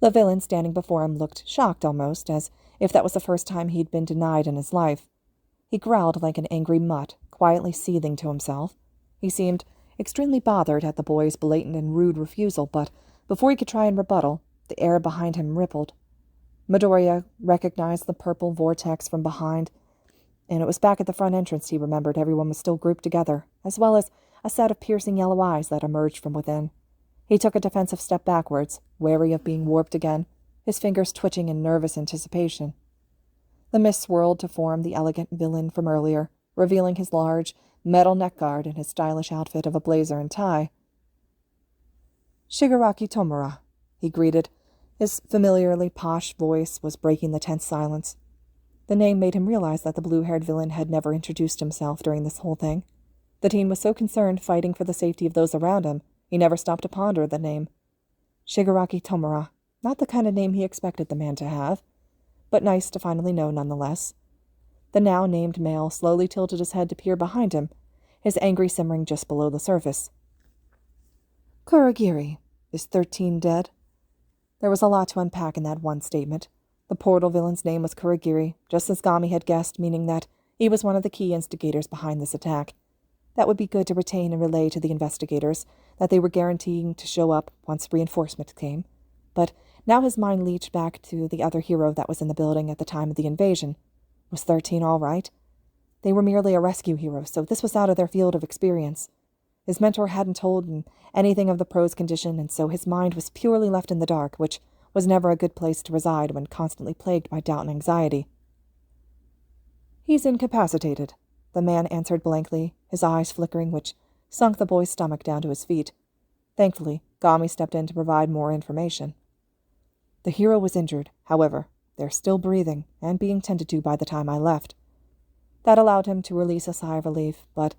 S1: The villain standing before him looked shocked almost, as if that was the first time he'd been denied in his life. He growled like an angry mutt, quietly seething to himself. He seemed extremely bothered at the boy's blatant and rude refusal, but before he could try and rebuttal, the air behind him rippled. Midoriya recognized the purple vortex from behind, and it was back at the front entrance he remembered everyone was still grouped together, as well as a set of piercing yellow eyes that emerged from within. He took a defensive step backwards, wary of being warped again, his fingers twitching in nervous anticipation. The mist swirled to form the elegant villain from earlier, revealing his large, metal neckguard and his stylish outfit of a blazer and tie. "Shigaraki Tomura," he greeted. His familiarly posh voice was breaking the tense silence. The name made him realize that the blue-haired villain had never introduced himself during this whole thing. The teen was so concerned fighting for the safety of those around him, he never stopped to ponder the name. Shigaraki Tomura, not the kind of name he expected the man to have, but nice to finally know nonetheless. The now-named male slowly tilted his head to peer behind him, his anger simmering just below the surface. "Kurogiri, is 13 dead?" There was a lot to unpack in that one statement. The portal villain's name was Kurogiri, just as Gami had guessed, meaning that he was one of the key instigators behind this attack. That would be good to retain and relay to the investigators, that they were guaranteeing to show up once reinforcements came. But now his mind leached back to the other hero that was in the building at the time of the invasion. Was 13 all right? They were merely a rescue hero, so this was out of their field of experience. His mentor hadn't told him anything of the pro's condition, and so his mind was purely left in the dark, which was never a good place to reside when constantly plagued by doubt and anxiety. "He's incapacitated," the man answered blankly, his eyes flickering, which sunk the boy's stomach down to his feet. Thankfully, Gami stepped in to provide more information. "The hero was injured. However, they're still breathing and being tended to by the time I left." That allowed him to release a sigh of relief, but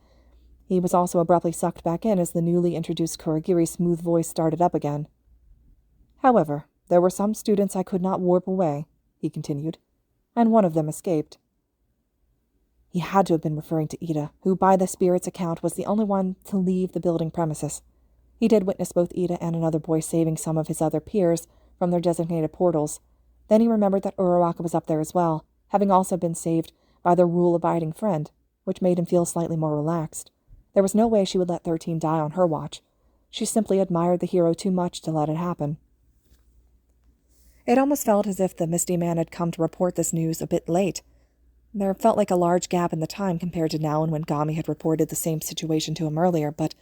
S1: he was also abruptly sucked back in as the newly introduced Kurogiri's smooth voice started up again. "However, there were some students I could not warp away," he continued, "and one of them escaped." He had to have been referring to Ida, who by the spirit's account was the only one to leave the building premises. He did witness both Ida and another boy saving some of his other peers from their designated portals. Then he remembered that Uraraka was up there as well, having also been saved by their rule-abiding friend, which made him feel slightly more relaxed. There was no way she would let 13 die on her watch. She simply admired the hero too much to let it happen. It almost felt as if the Misty Man had come to report this news a bit late. There felt like a large gap in the time compared to now and when Gami had reported the same situation to him earlier, but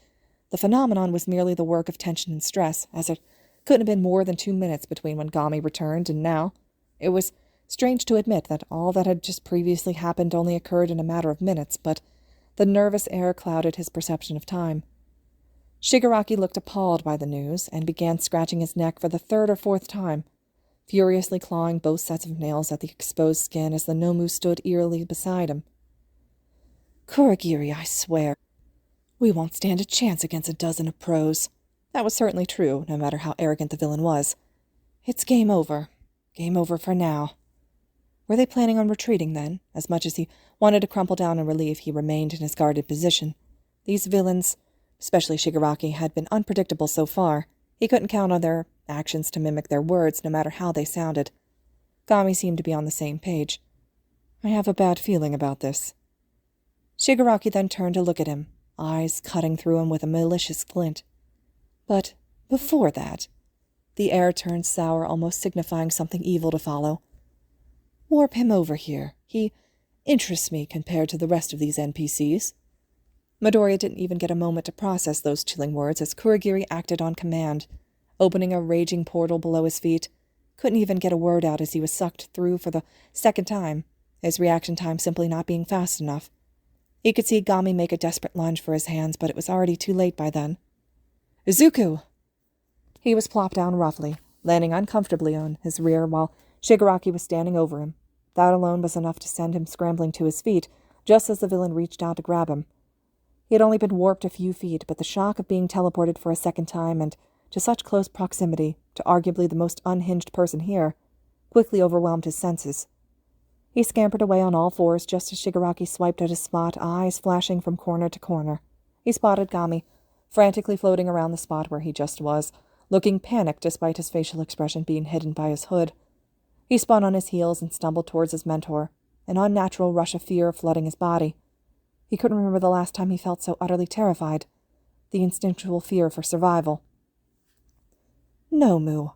S1: the phenomenon was merely the work of tension and stress, as it couldn't have been more than 2 minutes between when Gami returned and now. It was strange to admit that all that had just previously happened only occurred in a matter of minutes, but the nervous air clouded his perception of time. Shigaraki looked appalled by the news and began scratching his neck for the 3rd or 4th time, furiously clawing both sets of nails at the exposed skin as the Nomu stood eerily beside him. "Kurogiri, I swear. We won't stand a chance against a dozen of pros." That was certainly true, no matter how arrogant the villain was. "It's game over. Game over for now." Were they planning on retreating, then? As much as he wanted to crumple down in relief, he remained in his guarded position. These villains, especially Shigaraki, had been unpredictable so far. He couldn't count on their actions to mimic their words, no matter how they sounded. Gami seemed to be on the same page. "I have a bad feeling about this." Shigaraki then turned to look at him, eyes cutting through him with a malicious glint. "But before that," the air turned sour, almost signifying something evil to follow. "Warp him over here. He interests me compared to the rest of these NPCs." Midoriya didn't even get a moment to process those chilling words as Kurogiri acted on command, opening a raging portal below his feet. Couldn't even get a word out as he was sucked through for the 2nd time, his reaction time simply not being fast enough. He could see Gami make a desperate lunge for his hands, but it was already too late by then. "Izuku!" He was plopped down roughly, landing uncomfortably on his rear while Shigaraki was standing over him. That alone was enough to send him scrambling to his feet, just as the villain reached out to grab him. He had only been warped a few feet, but the shock of being teleported for a 2nd time and to such close proximity to arguably the most unhinged person here, quickly overwhelmed his senses. He scampered away on all fours just as Shigaraki swiped at his spot, eyes flashing from corner to corner. He spotted Gami, frantically floating around the spot where he just was, looking panicked despite his facial expression being hidden by his hood. He spun on his heels and stumbled towards his mentor, an unnatural rush of fear flooding his body. He couldn't remember the last time he felt so utterly terrified, the instinctual fear for survival. Nomu.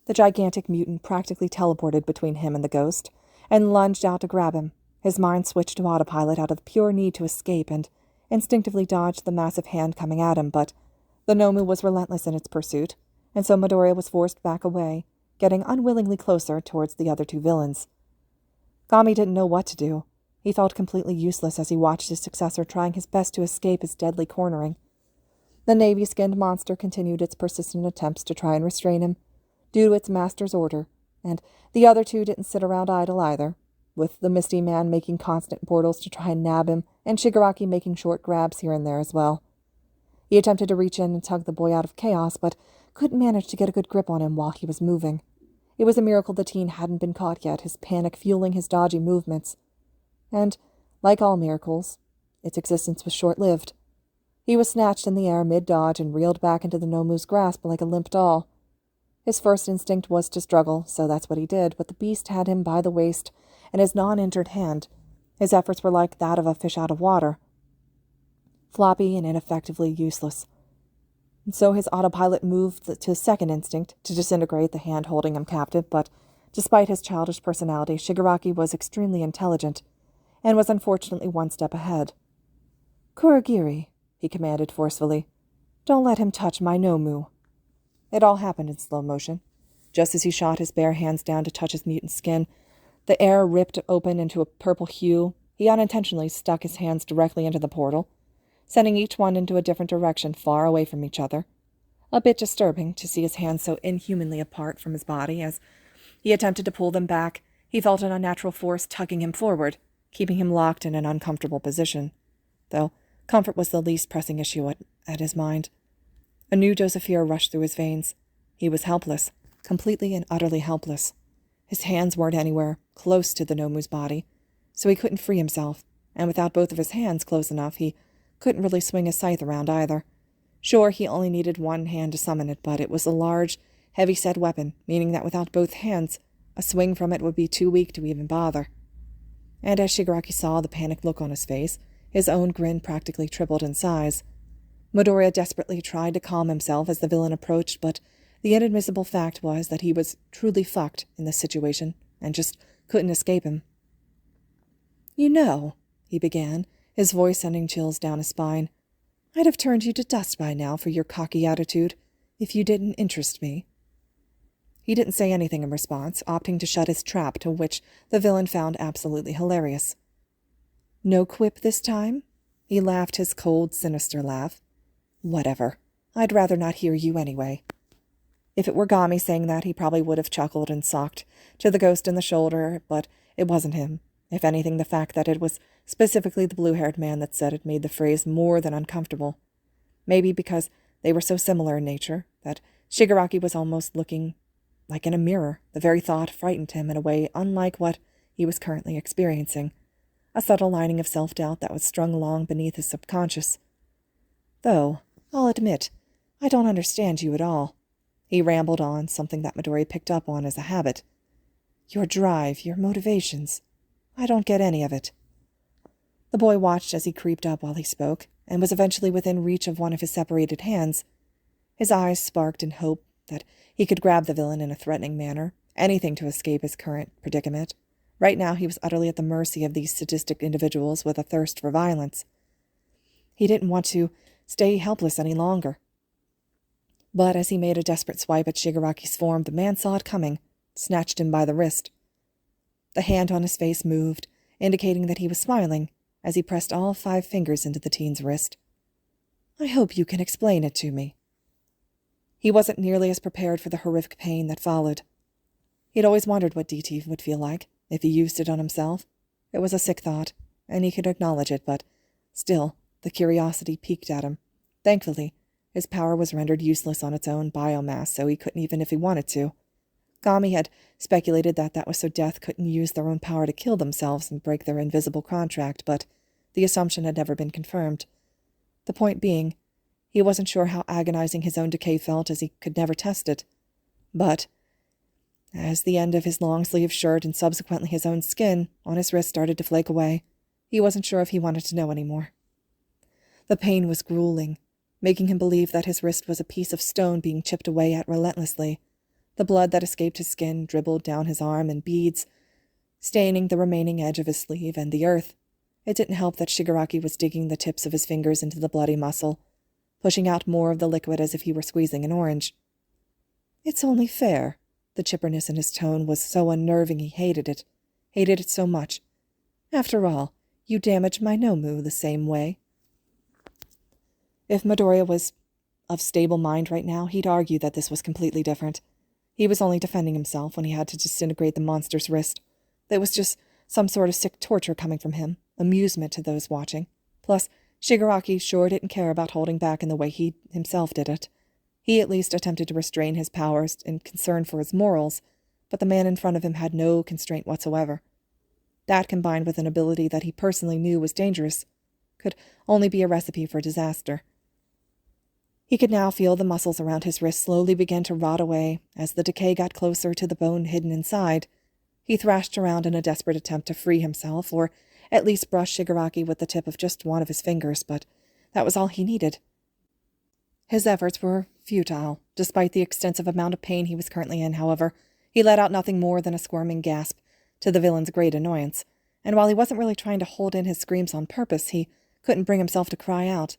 S1: The gigantic mutant practically teleported between him and the ghost, and lunged out to grab him. His mind switched to autopilot out of pure need to escape and instinctively dodged the massive hand coming at him, but the Nomu was relentless in its pursuit, and so Midoriya was forced back away, getting unwillingly closer towards the other two villains. Gami didn't know what to do. He felt completely useless as he watched his successor trying his best to escape his deadly cornering. The navy-skinned monster continued its persistent attempts to try and restrain him, due to its master's order, and the other two didn't sit around idle either, with the Misty Man making constant portals to try and nab him, and Shigaraki making short grabs here and there as well. He attempted to reach in and tug the boy out of chaos, but couldn't manage to get a good grip on him while he was moving. It was a miracle the teen hadn't been caught yet, his panic fueling his dodgy movements. And, like all miracles, its existence was short-lived. He was snatched in the air mid-dodge and reeled back into the Nomu's grasp like a limp doll. His first instinct was to struggle, so that's what he did, but the beast had him by the waist, and his non-injured hand. His efforts were like that of a fish out of water, floppy and ineffectively useless. And so his autopilot moved to his second instinct, to disintegrate the hand holding him captive, but despite his childish personality, Shigaraki was extremely intelligent, and was unfortunately one step ahead. "Kurogiri," he commanded forcefully. "Don't let him touch my Nomu." It all happened in slow motion. Just as he shot his bare hands down to touch his mutant skin, the air ripped open into a purple hue. He unintentionally stuck his hands directly into the portal, sending each one into a different direction far away from each other. A bit disturbing to see his hands so inhumanly apart from his body. As he attempted to pull them back, he felt an unnatural force tugging him forward, keeping him locked in an uncomfortable position. Though comfort was the least pressing issue at his mind. A new dose of fear rushed through his veins. He was helpless, completely and utterly helpless. His hands weren't anywhere close to the Nomu's body, so he couldn't free himself, and without both of his hands close enough, he couldn't really swing his scythe around either. Sure, he only needed one hand to summon it, but it was a large, heavy-set weapon, meaning that without both hands, a swing from it would be too weak to even bother. And as Shigaraki saw the panicked look on his face, his own grin practically tripled in size. Midoriya desperately tried to calm himself as the villain approached, but the inadmissible fact was that he was truly fucked in this situation, and just couldn't escape him. "You know," he began, his voice sending chills down his spine, "I'd have turned you to dust by now for your cocky attitude, if you didn't interest me." He didn't say anything in response, opting to shut his trap, to which the villain found absolutely hilarious. "No quip this time?" He laughed his cold, sinister laugh. "Whatever. I'd rather not hear you anyway." If it were Gami saying that, he probably would have chuckled and socked to the ghost in the shoulder, but it wasn't him. If anything, the fact that it was specifically the blue-haired man that said it made the phrase more than uncomfortable. Maybe because they were so similar in nature that Shigaraki was almost looking like in a mirror. The very thought frightened him in a way unlike what he was currently experiencing, a subtle lining of self-doubt that was strung along beneath his subconscious. "Though, I'll admit, I don't understand you at all," he rambled on, something that Midori picked up on as a habit. "Your drive, your motivations. I don't get any of it." The boy watched as he creeped up while he spoke, and was eventually within reach of one of his separated hands. His eyes sparked in hope that he could grab the villain in a threatening manner, anything to escape his current predicament. Right now he was utterly at the mercy of these sadistic individuals with a thirst for violence. He didn't want to stay helpless any longer. But as he made a desperate swipe at Shigaraki's form, the man saw it coming, snatched him by the wrist. The hand on his face moved, indicating that he was smiling, as he pressed all 5 fingers into the teen's wrist. "I hope you can explain it to me." He wasn't nearly as prepared for the horrific pain that followed. He'd always wondered what DT would feel like if he used it on himself. It was a sick thought, and he could acknowledge it, but still, the curiosity piqued at him. Thankfully, His power was rendered useless on its own biomass, so he couldn't even if he wanted to. Gami had speculated that that was so Death couldn't use their own power to kill themselves and break their invisible contract, but the assumption had never been confirmed. The point being, he wasn't sure how agonizing his own decay felt, as he could never test it. But as the end of his long-sleeved shirt and subsequently his own skin on his wrist started to flake away, he wasn't sure if he wanted to know anymore. The pain was grueling, making him believe that his wrist was a piece of stone being chipped away at relentlessly. The blood that escaped his skin dribbled down his arm in beads, staining the remaining edge of his sleeve and the earth. It didn't help that Shigaraki was digging the tips of his fingers into the bloody muscle, pushing out more of the liquid as if he were squeezing an orange. "It's only fair." The chipperness in his tone was so unnerving he hated it so much. "After all, you damaged my Nomu the same way." If Midoriya was of stable mind right now, he'd argue that this was completely different. He was only defending himself when he had to disintegrate the monster's wrist. That was just some sort of sick torture coming from him, amusement to those watching. Plus, Shigaraki sure didn't care about holding back in the way he himself did it. He at least attempted to restrain his powers in concern for his morals, but the man in front of him had no constraint whatsoever. That, combined with an ability that he personally knew was dangerous, could only be a recipe for disaster. He could now feel the muscles around his wrist slowly begin to rot away as the decay got closer to the bone hidden inside. He thrashed around in a desperate attempt to free himself, or at least brush Shigaraki with the tip of just one of his fingers, but that was all he needed. His efforts were futile. Despite the extensive amount of pain he was currently in, however, he let out nothing more than a squirming gasp, to the villain's great annoyance, and while he wasn't really trying to hold in his screams on purpose, he couldn't bring himself to cry out.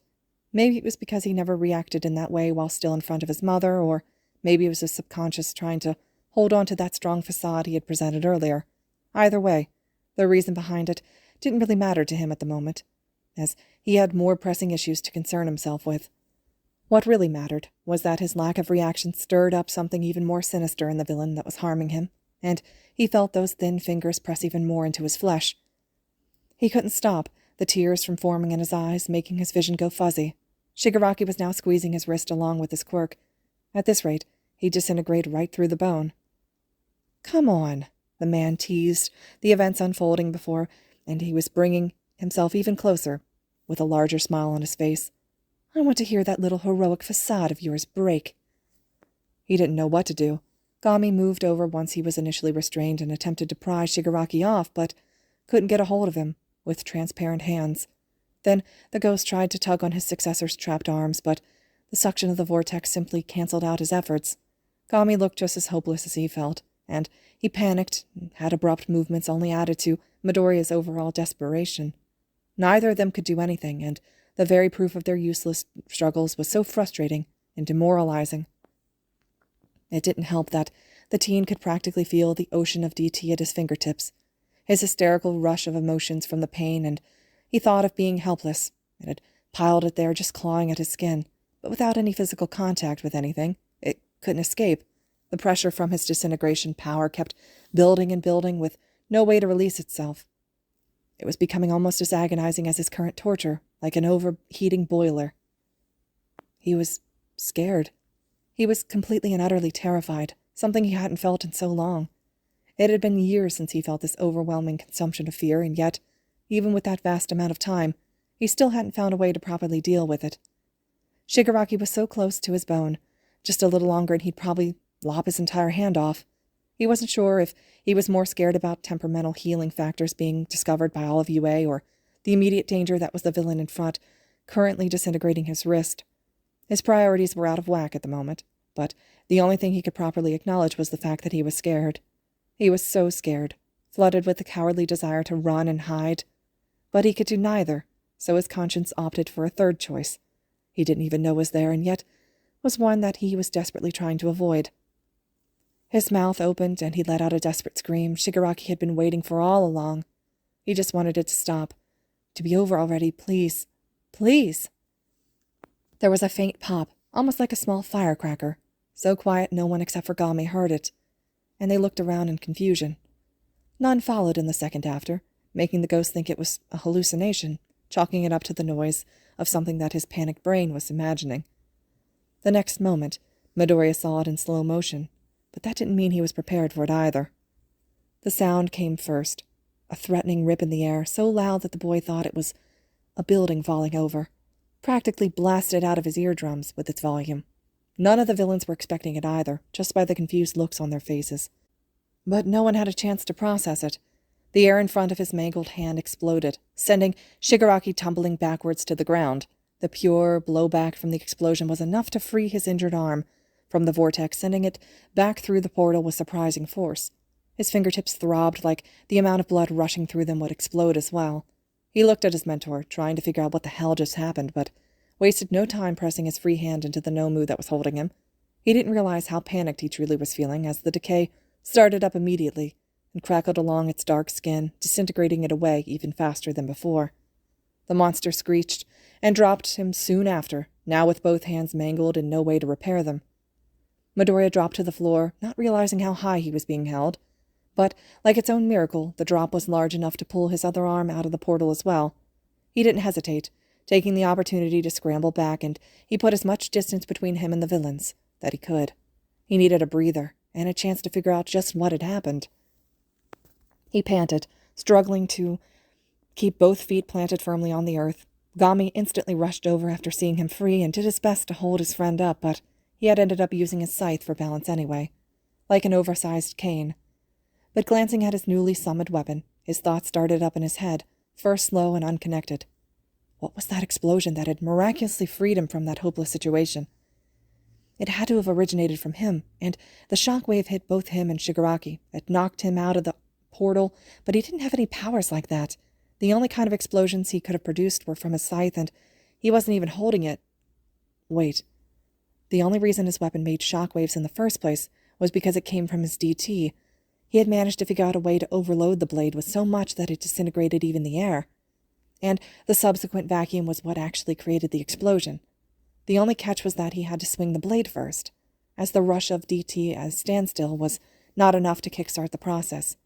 S1: Maybe it was because he never reacted in that way while still in front of his mother, or maybe it was his subconscious trying to hold on to that strong facade he had presented earlier. Either way, the reason behind it didn't really matter to him at the moment, as he had more pressing issues to concern himself with. What really mattered was that his lack of reaction stirred up something even more sinister in the villain that was harming him, and he felt those thin fingers press even more into his flesh. He couldn't stop the tears from forming in his eyes, making his vision go fuzzy. Shigaraki was now squeezing his wrist along with his quirk. At this rate, he'd disintegrate right through the bone. "Come on," the man teased, the events unfolding before, and he was bringing himself even closer, with a larger smile on his face. "I want to hear that little heroic facade of yours break." He didn't know what to do. Gami moved over once he was initially restrained and attempted to pry Shigaraki off, but couldn't get a hold of him with transparent hands. Then the ghost tried to tug on his successor's trapped arms, but the suction of the vortex simply cancelled out his efforts. Gami looked just as hopeless as he felt, and he panicked and had abrupt movements only added to Midoriya's overall desperation. Neither of them could do anything, and the very proof of their useless struggles was so frustrating and demoralizing. It didn't help that the teen could practically feel the ocean of DT at his fingertips, his hysterical rush of emotions from the pain, and he thought of being helpless, and had piled it there just clawing at his skin, but without any physical contact with anything. It couldn't escape. The pressure from his disintegration power kept building and building with no way to release itself. It was becoming almost as agonizing as his current torture, like an overheating boiler. He was scared. He was completely and utterly terrified, something he hadn't felt in so long. It had been years since he felt this overwhelming consumption of fear, and yet, even with that vast amount of time, he still hadn't found a way to properly deal with it. Shigaraki was so close to his bone. Just a little longer and he'd probably lop his entire hand off. He wasn't sure if he was more scared about temperamental healing factors being discovered by all of UA, or the immediate danger that was the villain in front, currently disintegrating his wrist. His priorities were out of whack at the moment, but the only thing he could properly acknowledge was the fact that he was scared. He was so scared, flooded with the cowardly desire to run and hide. But he could do neither, so his conscience opted for a third choice. He didn't even know was there, and yet was one that he was desperately trying to avoid. His mouth opened, and he let out a desperate scream Shigaraki had been waiting for all along. He just wanted it to stop. To be over already, please. Please! There was a faint pop, almost like a small firecracker, so quiet no one except for Gami heard it, and they looked around in confusion. None followed in the second after, making the ghost think it was a hallucination, chalking it up to the noise of something that his panicked brain was imagining. The next moment, Midoriya saw it in slow motion, but that didn't mean he was prepared for it either. The sound came first, a threatening rip in the air, so loud that the boy thought it was a building falling over, practically blasted out of his eardrums with its volume. None of the villains were expecting it either, just by the confused looks on their faces. But no one had a chance to process it. The air in front of his mangled hand exploded, sending Shigaraki tumbling backwards to the ground. The pure blowback from the explosion was enough to free his injured arm from the vortex, sending it back through the portal with surprising force. His fingertips throbbed like the amount of blood rushing through them would explode as well. He looked at his mentor, trying to figure out what the hell just happened, but wasted no time pressing his free hand into the Nomu that was holding him. He didn't realize how panicked he truly was feeling as the decay started up immediately and crackled along its dark skin, disintegrating it away even faster than before. The monster screeched and dropped him soon after, now with both hands mangled and no way to repair them. Midoriya dropped to the floor, not realizing how high he was being held. But, like its own miracle, the drop was large enough to pull his other arm out of the portal as well. He didn't hesitate, taking the opportunity to scramble back, and he put as much distance between him and the villains that he could. He needed a breather, and a chance to figure out just what had happened. He panted, struggling to keep both feet planted firmly on the earth. Gami instantly rushed over after seeing him free and did his best to hold his friend up, but he had ended up using his scythe for balance anyway, like an oversized cane. But glancing at his newly summoned weapon, his thoughts started up in his head, first slow and unconnected. What was that explosion that had miraculously freed him from that hopeless situation? It had to have originated from him, and the shockwave hit both him and Shigaraki. It knocked him out of the portal, but he didn't have any powers like that. The only kind of explosions he could have produced were from his scythe, and he wasn't even holding it. Wait. The only reason his weapon made shockwaves in the first place was because it came from his DT. He had managed to figure out a way to overload the blade with so much that it disintegrated even the air. And the subsequent vacuum was what actually created the explosion. The only catch was that he had to swing the blade first, as the rush of DT as standstill was not enough to kickstart the process.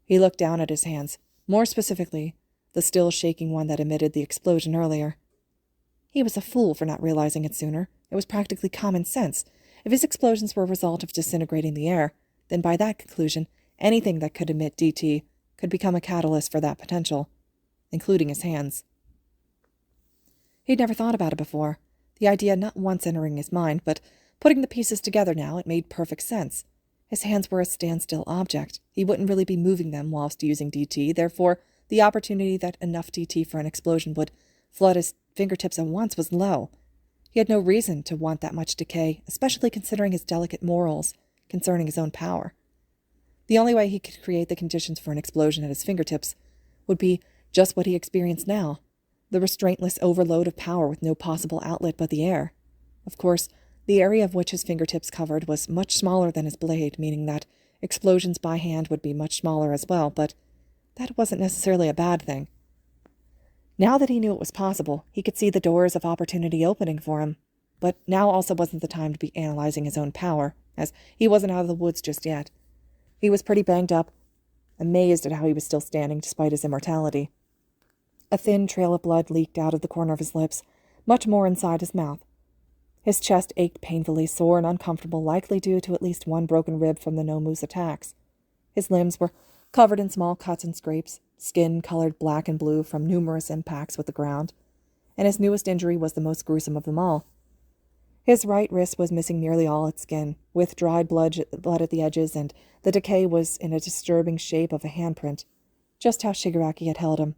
S1: He looked down at his hands, more specifically, the still shaking one that emitted the explosion earlier. He was a fool for not realizing it sooner. It was practically common sense. If his explosions were a result of disintegrating the air, then by that conclusion, anything that could emit DT could become a catalyst for that potential, including his hands. He'd never thought about it before, the idea not once entering his mind, but putting the pieces together now, it made perfect sense. His hands were a standstill object. He wouldn't really be moving them whilst using DT, therefore the opportunity that enough DT for an explosion would flood his fingertips at once was low. He had no reason to want that much decay, especially considering his delicate morals concerning his own power. The only way he could create the conditions for an explosion at his fingertips would be just what he experienced now, the restraintless overload of power with no possible outlet but the air. Of course, the area of which his fingertips covered was much smaller than his blade, meaning that explosions by hand would be much smaller as well, but that wasn't necessarily a bad thing. Now that he knew it was possible, he could see the doors of opportunity opening for him, but now also wasn't the time to be analyzing his own power, as he wasn't out of the woods just yet. He was pretty banged up, amazed at how he was still standing despite his immortality. A thin trail of blood leaked out of the corner of his lips, much more inside his mouth. His chest ached painfully, sore and uncomfortable, likely due to at least one broken rib from the Nomu's attacks. His limbs were covered in small cuts and scrapes, skin colored black and blue from numerous impacts with the ground, and his newest injury was the most gruesome of them all. His right wrist was missing nearly all its skin, with dried blood at the edges, and the decay was in a disturbing shape of a handprint, just how Shigaraki had held him.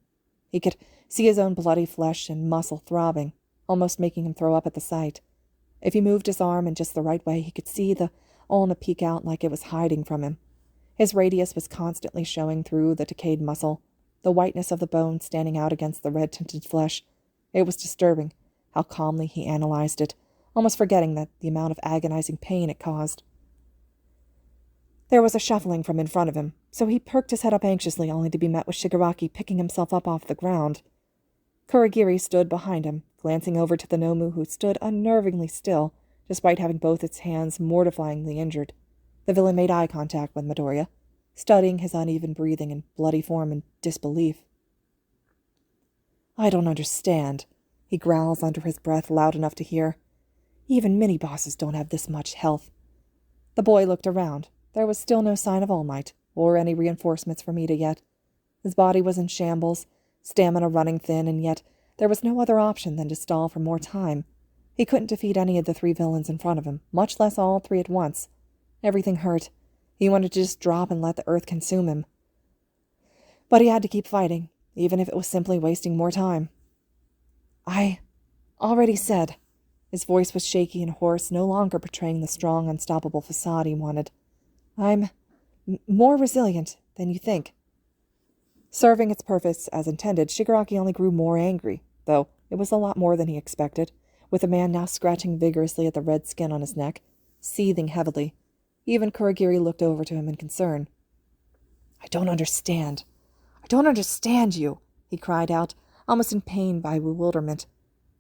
S1: He could see his own bloody flesh and muscle throbbing, almost making him throw up at the sight. If he moved his arm in just the right way, he could see the ulna peek out like it was hiding from him. His radius was constantly showing through the decayed muscle, the whiteness of the bone standing out against the red-tinted flesh. It was disturbing how calmly he analyzed it, almost forgetting that the amount of agonizing pain it caused. There was a shuffling from in front of him, so he perked his head up anxiously, only to be met with Shigaraki picking himself up off the ground. Kurogiri stood behind him, glancing over to the Nomu, who stood unnervingly still, despite having both its hands mortifyingly injured. The villain made eye contact with Midoriya, studying his uneven breathing and bloody form in disbelief. "I don't understand," he growls under his breath, loud enough to hear. Even mini-bosses don't have this much health." The boy looked around. There was still no sign of All Might, or any reinforcements for Mita yet. His body was in shambles, stamina running thin, and yet there was no other option than to stall for more time. He couldn't defeat any of the 3 villains in front of him, much less all 3 at once. Everything hurt. He wanted to just drop and let the earth consume him. But he had to keep fighting, even if it was simply wasting more time. "I already said." His voice was shaky and hoarse, no longer portraying the strong, unstoppable facade he wanted. "I'm more resilient than you think." Serving its purpose as intended, Shigaraki only grew more angry, though it was a lot more than he expected, with the man now scratching vigorously at the red skin on his neck, seething heavily. Even Kurogiri looked over to him in concern. I don't understand you," he cried out, almost in pain by bewilderment.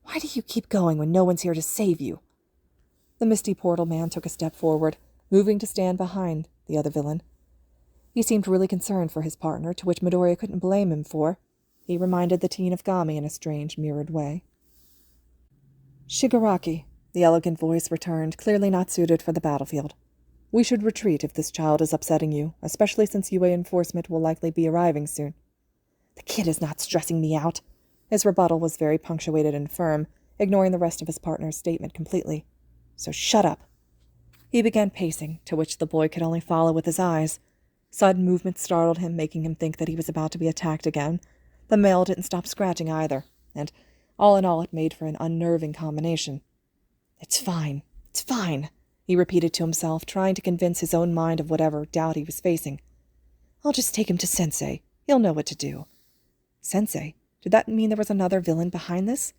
S1: "Why do you keep going when no one's here to save you?" The misty portal man took a step forward, moving to stand behind the other villain. He seemed really concerned for his partner, to which Midoriya couldn't blame him for. He reminded the teen of Gami in a strange, mirrored way. "Shigaraki," the elegant voice returned, clearly not suited for the battlefield. "We should retreat if this child is upsetting you, especially since UA enforcement will likely be arriving soon." "The kid is not stressing me out." His rebuttal was very punctuated and firm, ignoring the rest of his partner's statement completely. "So shut up." He began pacing, to which the boy could only follow with his eyes. Sudden movement startled him, making him think that he was about to be attacked again. The male didn't stop scratching either, and all in all it made for an unnerving combination. It's fine," he repeated to himself, trying to convince his own mind of whatever doubt he was facing. "I'll just take him to Sensei. He'll know what to do." Sensei? Did that mean there was another villain behind this?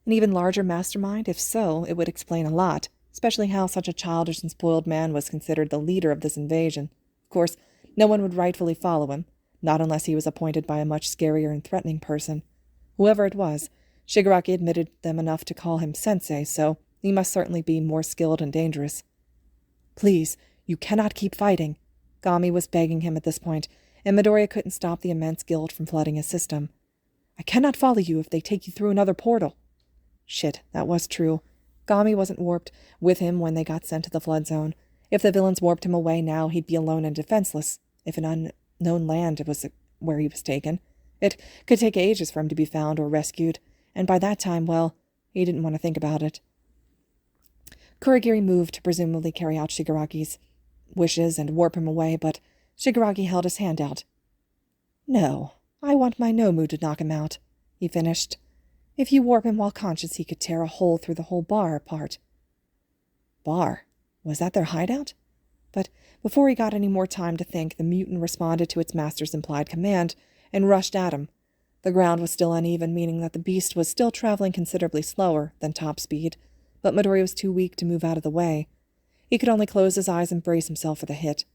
S1: An even larger mastermind? If so, it would explain a lot, especially how such a childish and spoiled man was considered the leader of this invasion. Of course, no one would rightfully follow him, not unless he was appointed by a much scarier and threatening person. Whoever it was, Shigaraki admitted them enough to call him Sensei, so he must certainly be more skilled and dangerous. "Please, you cannot keep fighting." Gami was begging him at this point, and Midoriya couldn't stop the immense guilt from flooding his system. "I cannot follow you if they take you through another portal." Shit, that was true. Gami wasn't warped with him when they got sent to the flood zone. If the villains warped him away now, he'd be alone and defenseless. If an unknown land was where he was taken, it could take ages for him to be found or rescued, and by that time, well, he didn't want to think about it. Kurogiri moved to presumably carry out Shigaraki's wishes and warp him away, but Shigaraki held his hand out. "No, I want my Nomu to knock him out," he finished. "If you warp him while conscious, he could tear a hole through the whole bar apart." Bar? Was that their hideout? But before he got any more time to think, the mutant responded to its master's implied command and rushed at him. The ground was still uneven, meaning that the beast was still traveling considerably slower than top speed, but Midoriya was too weak to move out of the way. He could only close his eyes and brace himself for the hit.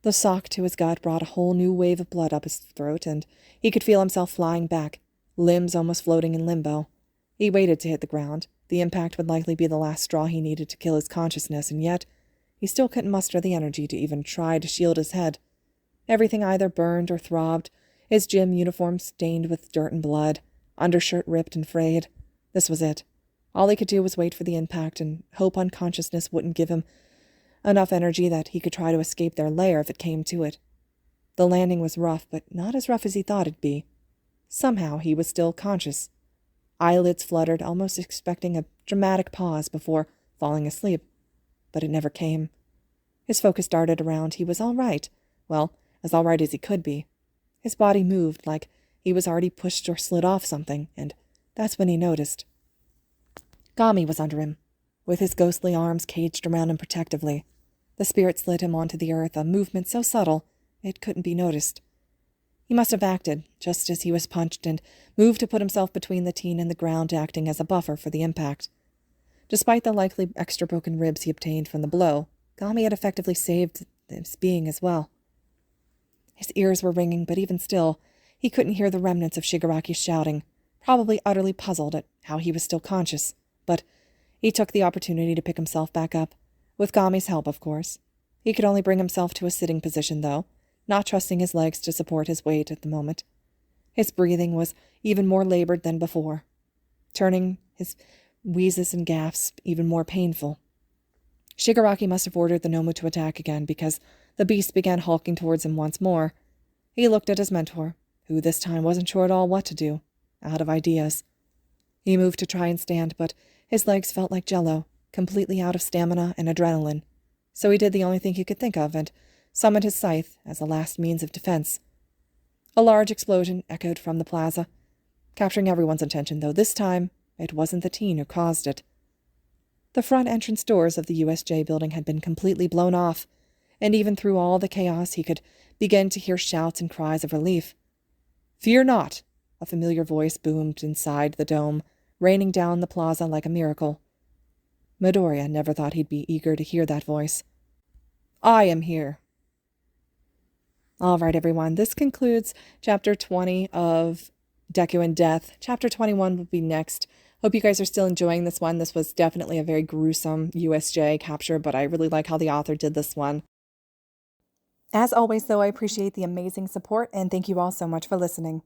S1: The sock to his gut brought a whole new wave of blood up his throat, and he could feel himself flying back, limbs almost floating in limbo. He waited to hit the ground. The impact would likely be the last straw he needed to kill his consciousness, and yet he still couldn't muster the energy to even try to shield his head. Everything either burned or throbbed, his gym uniform stained with dirt and blood, undershirt ripped and frayed. This was it. All he could do was wait for the impact and hope unconsciousness wouldn't give him enough energy that he could try to escape their lair if it came to it. The landing was rough, but not as rough as he thought it'd be. Somehow he was still conscious. Eyelids fluttered, almost expecting a dramatic pause before falling asleep. But it never came. His focus darted around. He was all right. Well, as all right as he could be. His body moved like he was already pushed or slid off something, and that's when he noticed. Gami was under him, with his ghostly arms caged around him protectively. The spirit slid him onto the earth, a movement so subtle it couldn't be noticed. He must have acted just as he was punched and moved to put himself between the teen and the ground, acting as a buffer for the impact. Despite the likely extra broken ribs he obtained from the blow, Gami had effectively saved his being as well. His ears were ringing, but even still, he couldn't hear the remnants of Shigaraki's shouting, probably utterly puzzled at how he was still conscious. But he took the opportunity to pick himself back up, with Gami's help, of course. He could only bring himself to a sitting position, though, not trusting his legs to support his weight at the moment. His breathing was even more labored than before. Turning his wheezes and gasps even more painful. Shigaraki must have ordered the Nomu to attack again, because the beast began hulking towards him once more. He looked at his mentor, who this time wasn't sure at all what to do, out of ideas. He moved to try and stand, but his legs felt like jello, completely out of stamina and adrenaline. So he did the only thing he could think of and summoned his scythe as a last means of defense. A large explosion echoed from the plaza, capturing everyone's attention, though this time it wasn't the teen who caused it. The front entrance doors of the USJ building had been completely blown off, and even through all the chaos he could begin to hear shouts and cries of relief. "Fear not!" a familiar voice boomed inside the dome, raining down the plaza like a miracle. Midoriya never thought he'd be eager to hear that voice. "I am here." All right, everyone, this concludes Chapter 20 of Deku and Death. Chapter 21 will be next. Hope you guys are still enjoying this one. This was definitely a very gruesome USJ capture, but I really like how the author did this one. As always, though, I appreciate the amazing support, and thank you all so much for listening.